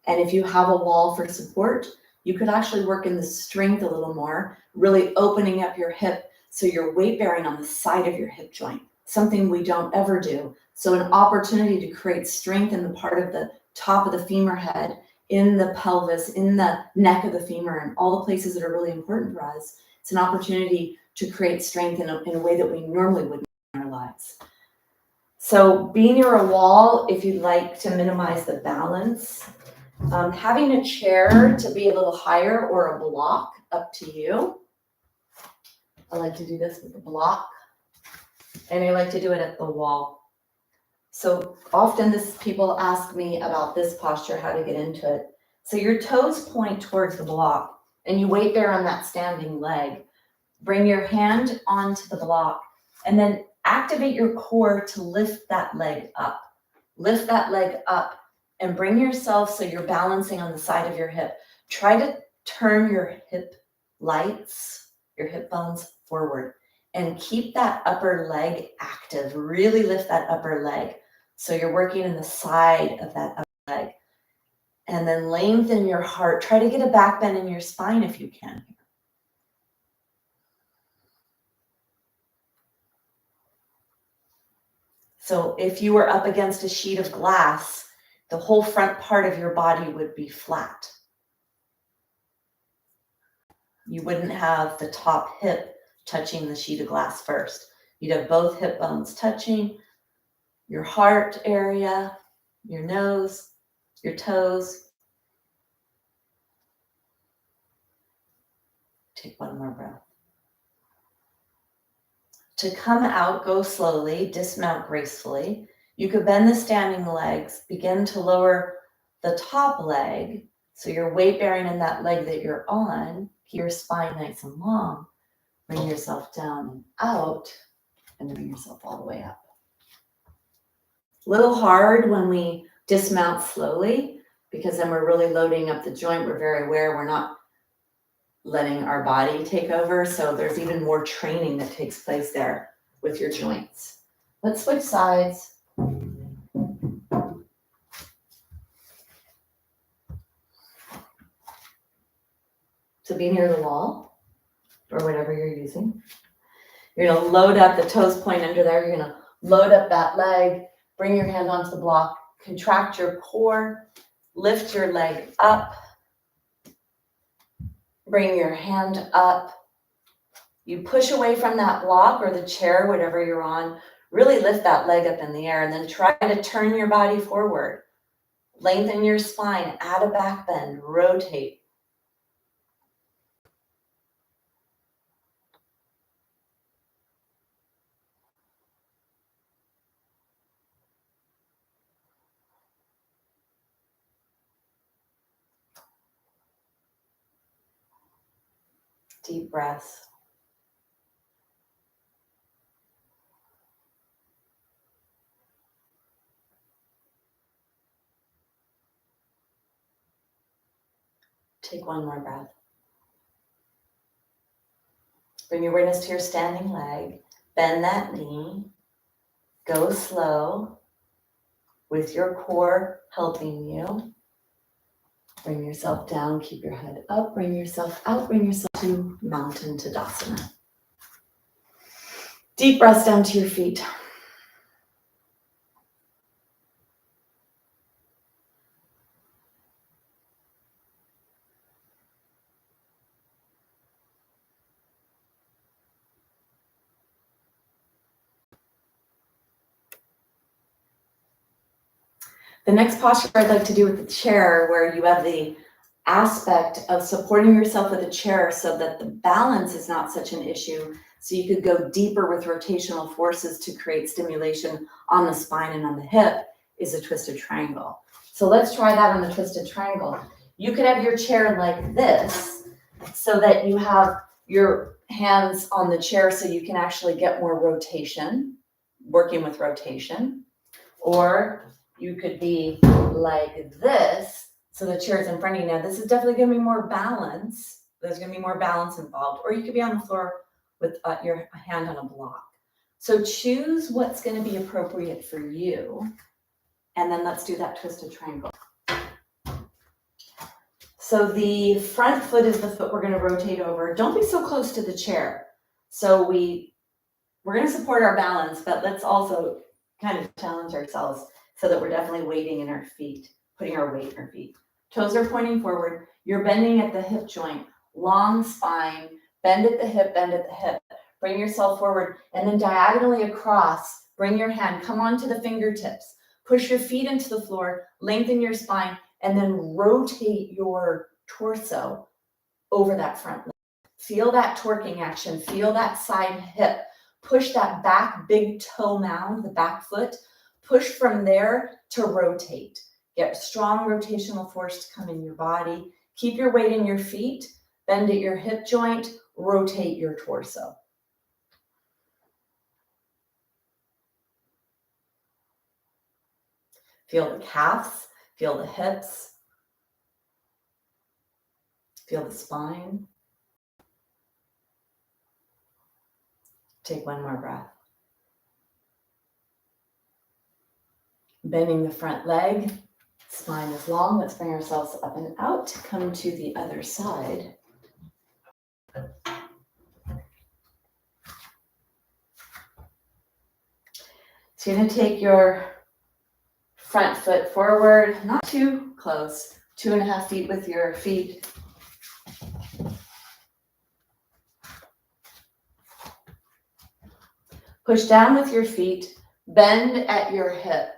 And if you have a wall for support, you could actually work in the strength a little more, really opening up your hip so you're weight bearing on the side of your hip joint, something we don't ever do. So an opportunity to create strength in the part of the top of the femur head, in the pelvis, in the neck of the femur, and all the places that are really important for us. It's an opportunity to create strength in a way that we normally wouldn't in our lives. So be near a wall if you'd like to minimize the balance. Having a chair to be a little higher or a block, up to you. I like to do this with a block, and I like to do it at the wall. So often people ask me about this posture, how to get into it. So your toes point towards the block, and you weight bear on that standing leg. Bring your hand onto the block, and then activate your core to lift that leg up. Lift that leg up. And bring yourself so you're balancing on the side of your hip. Try to turn your hip lights, your hip bones forward, and keep that upper leg active. Really lift that upper leg. So you're working in the side of that upper leg. And then lengthen your heart. Try to get a back bend in your spine if you can. So if you were up against a sheet of glass, the whole front part of your body would be flat. You wouldn't have the top hip touching the sheet of glass first. You'd have both hip bones touching, your heart area, your nose, your toes. Take one more breath. To come out, go slowly, dismount gracefully. You could bend the standing legs, begin to lower the top leg. So you're weight bearing in that leg that you're on. Keep your spine nice and long. Bring yourself down and out, and bring yourself all the way up. A little hard when we dismount slowly, because then we're really loading up the joint. We're very aware we're not letting our body take over. So there's even more training that takes place there with your joints. Let's switch sides. So be near the wall or whatever you're using. You're going to load up the toes point under there. You're going to load up that leg. Bring your hand onto the block. Contract your core. Lift your leg up. Bring your hand up. You push away from that block or the chair, whatever you're on. Really lift that leg up in the air and then try to turn your body forward. Lengthen your spine, add a back bend, rotate. Deep breaths. Take one more breath. Bring your awareness to your standing leg. Bend that knee. Go slow with your core helping you. Bring yourself down, keep your head up, bring yourself out, bring yourself to Mountain Tadasana. Deep breaths down to your feet. The next posture I'd like to do with the chair, where you have the aspect of supporting yourself with a chair so that the balance is not such an issue, so you could go deeper with rotational forces to create stimulation on the spine and on the hip, is a twisted triangle. So let's try that on the twisted triangle. You could have your chair like this so that you have your hands on the chair so you can actually get more rotation, working with rotation. Or you could be like this, so the chair's in front of you. Now, this is definitely going to be more balance. There's going to be more balance involved. Or you could be on the floor with your hand on a block. So choose what's going to be appropriate for you. And then let's do that twisted triangle. So the front foot is the foot we're going to rotate over. Don't be so close to the chair. So we're going to support our balance, but let's also kind of challenge ourselves so that we're definitely weighting in our feet, putting our weight in our feet. Toes are pointing forward. You're bending at the hip joint, long spine, bend at the hip, bend at the hip. Bring yourself forward and then diagonally across, bring your hand, come onto the fingertips, push your feet into the floor, lengthen your spine, and then rotate your torso over that front leg. Feel that torquing action, feel that side hip. Push that back big toe mound, the back foot. Push from there to rotate. Get strong rotational force to come in your body. Keep your weight in your feet. Bend at your hip joint. Rotate your torso. Feel the calves. Feel the hips. Feel the spine. Take one more breath. Bending the front leg, spine is long. Let's bring ourselves up and out. Come to the other side. So you're going to take your front foot forward, not too close, 2.5 feet with your feet. Push down with your feet, bend at your hip.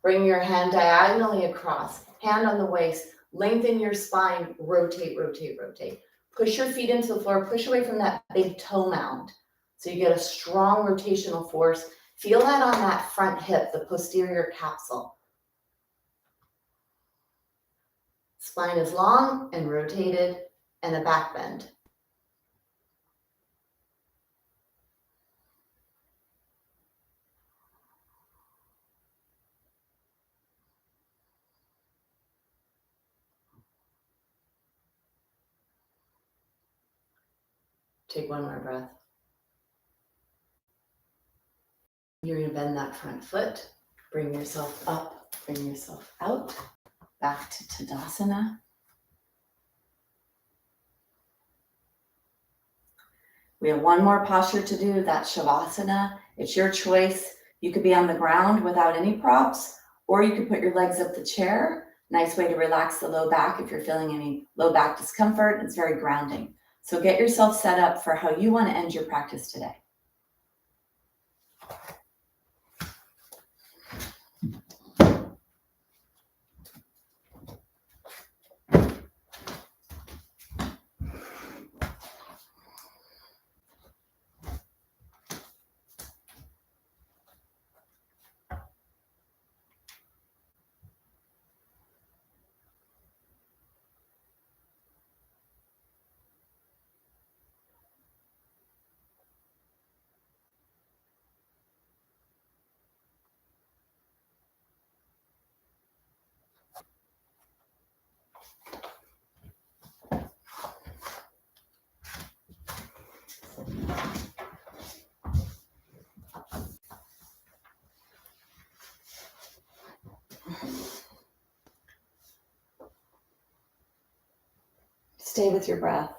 Bring your hand diagonally across, hand on the waist, lengthen your spine, rotate, rotate, rotate. Push your feet into the floor, push away from that big toe mound. So you get a strong rotational force. Feel that on that front hip, the posterior capsule. Spine is long and rotated, and a back bend. Take one more breath. You're going to bend that front foot, bring yourself up, bring yourself out, back to Tadasana. We have one more posture to do, that's Shavasana. It's your choice. You could be on the ground without any props, or you could put your legs up the chair Nice way to relax the low back if you're feeling any low back discomfort. It's very grounding. So get yourself set up for how you want to end your practice today. Stay with your breath.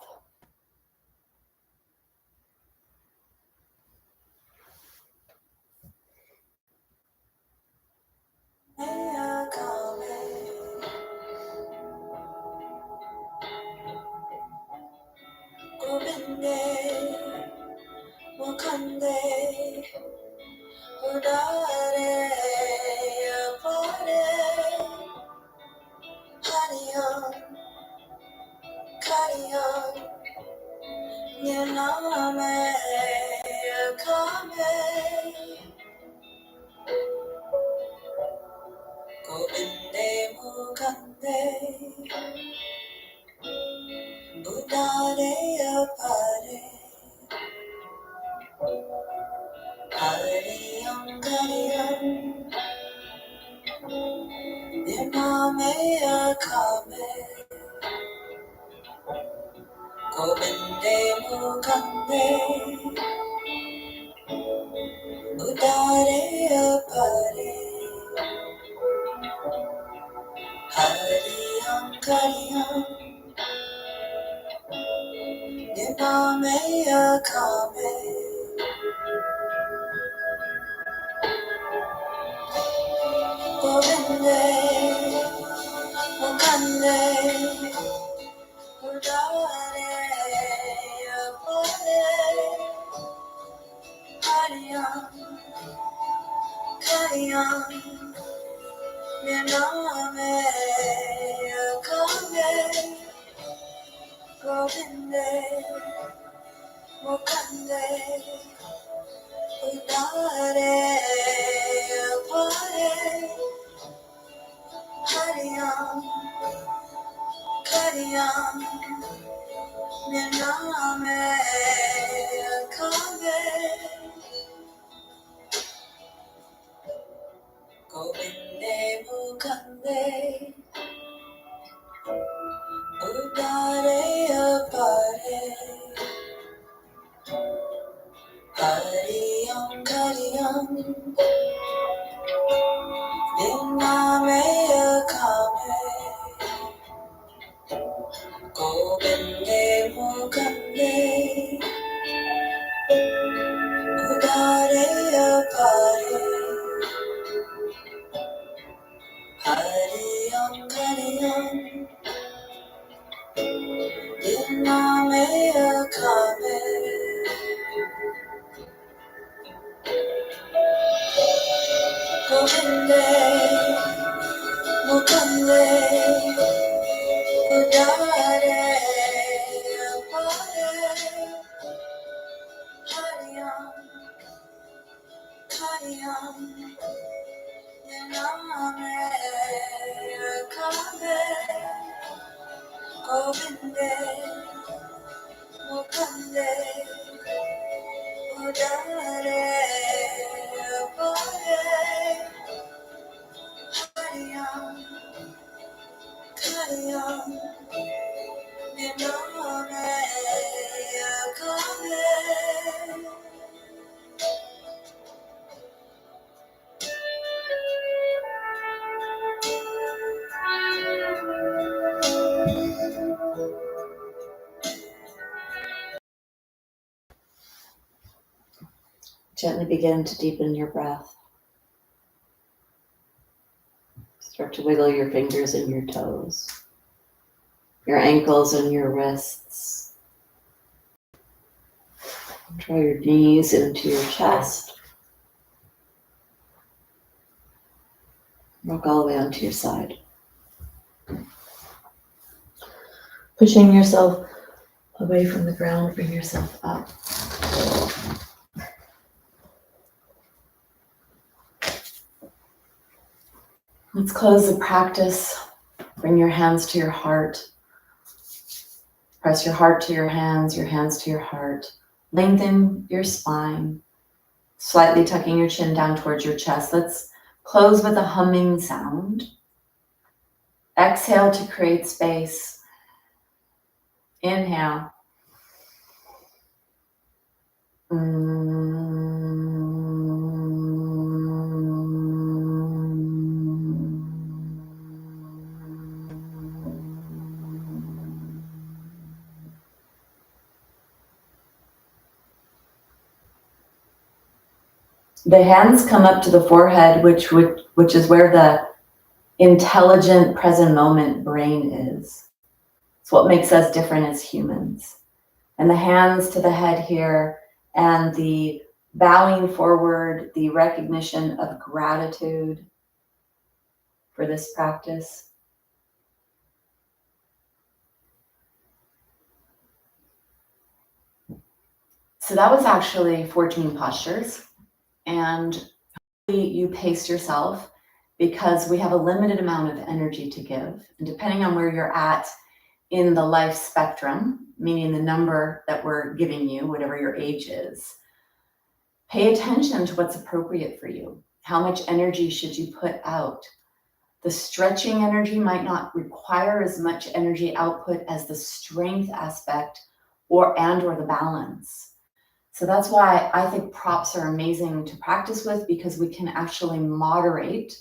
Gently begin to deepen your breath. Start to wiggle your fingers and your toes, your ankles and your wrists. Draw your knees into your chest. Rock all the way onto your side. Pushing yourself away from the ground, bring yourself up. Let's close the practice. Bring your hands to your heart. Press your heart to your hands to your heart. Lengthen your spine, slightly tucking your chin down towards your chest. Let's close with a humming sound. Exhale to create space. Inhale. The hands come up to the forehead, which is where the intelligent present moment brain is. It's what makes us different as humans. And the hands to the head here, and the bowing forward, the recognition of gratitude for this practice. So that was actually 14 postures. And you pace yourself because we have a limited amount of energy to give. And depending on where you're at in the life spectrum, meaning the number that we're giving you, whatever your age is, pay attention to what's appropriate for you. How much energy should you put out? The stretching energy might not require as much energy output as the strength aspect or the balance. So that's why I think props are amazing to practice with, because we can actually moderate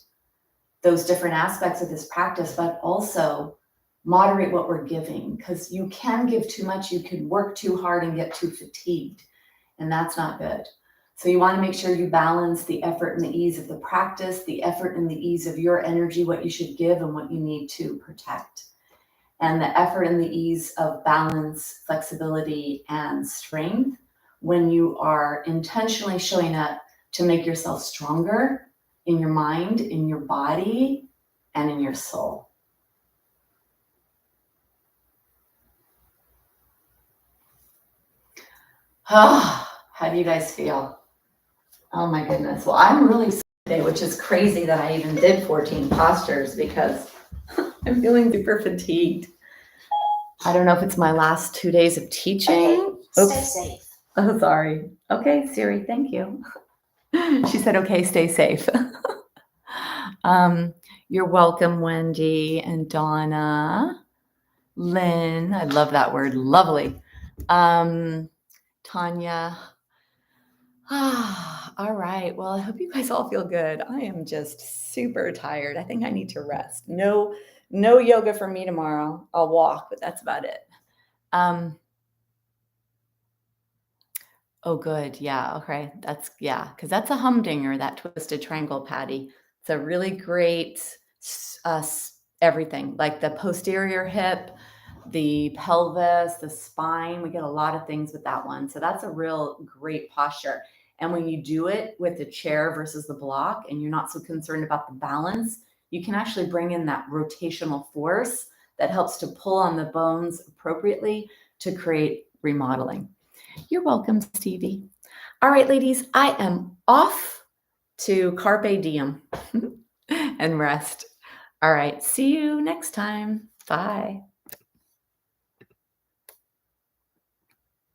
those different aspects of this practice, but also moderate what we're giving, because you can give too much. You could work too hard and get too fatigued, and that's not good. So you want to make sure you balance the effort and the ease of the practice, the effort and the ease of your energy, what you should give and what you need to protect, and the effort and the ease of balance, flexibility, and strength when you are intentionally showing up to make yourself stronger in your mind, in your body, and in your soul. How do you guys feel? Oh my goodness. Well, I'm really sick today, which is crazy that I even did 14 postures, because I'm feeling super fatigued. I don't know if it's my last 2 days of teaching. Okay, stay safe. Oh, sorry. Okay, Siri, thank you. She said, okay, stay safe. You're welcome, Wendy and Donna. Lynn, I love that word, lovely. Tanya. All right. Well, I hope you guys all feel good. I am just super tired. I think I need to rest. No yoga for me tomorrow. I'll walk, but that's about it. Oh, good. Yeah. Okay. Because that's a humdinger, that twisted triangle, Patty. It's a really great everything, like the posterior hip, the pelvis, the spine. We get a lot of things with that one. So that's a real great posture. And when you do it with the chair versus the block, and you're not so concerned about the balance, you can actually bring in that rotational force that helps to pull on the bones appropriately to create remodeling. You're welcome, Stevie. All right, ladies, I am off to carpe diem and rest. All right, see you next time. Bye.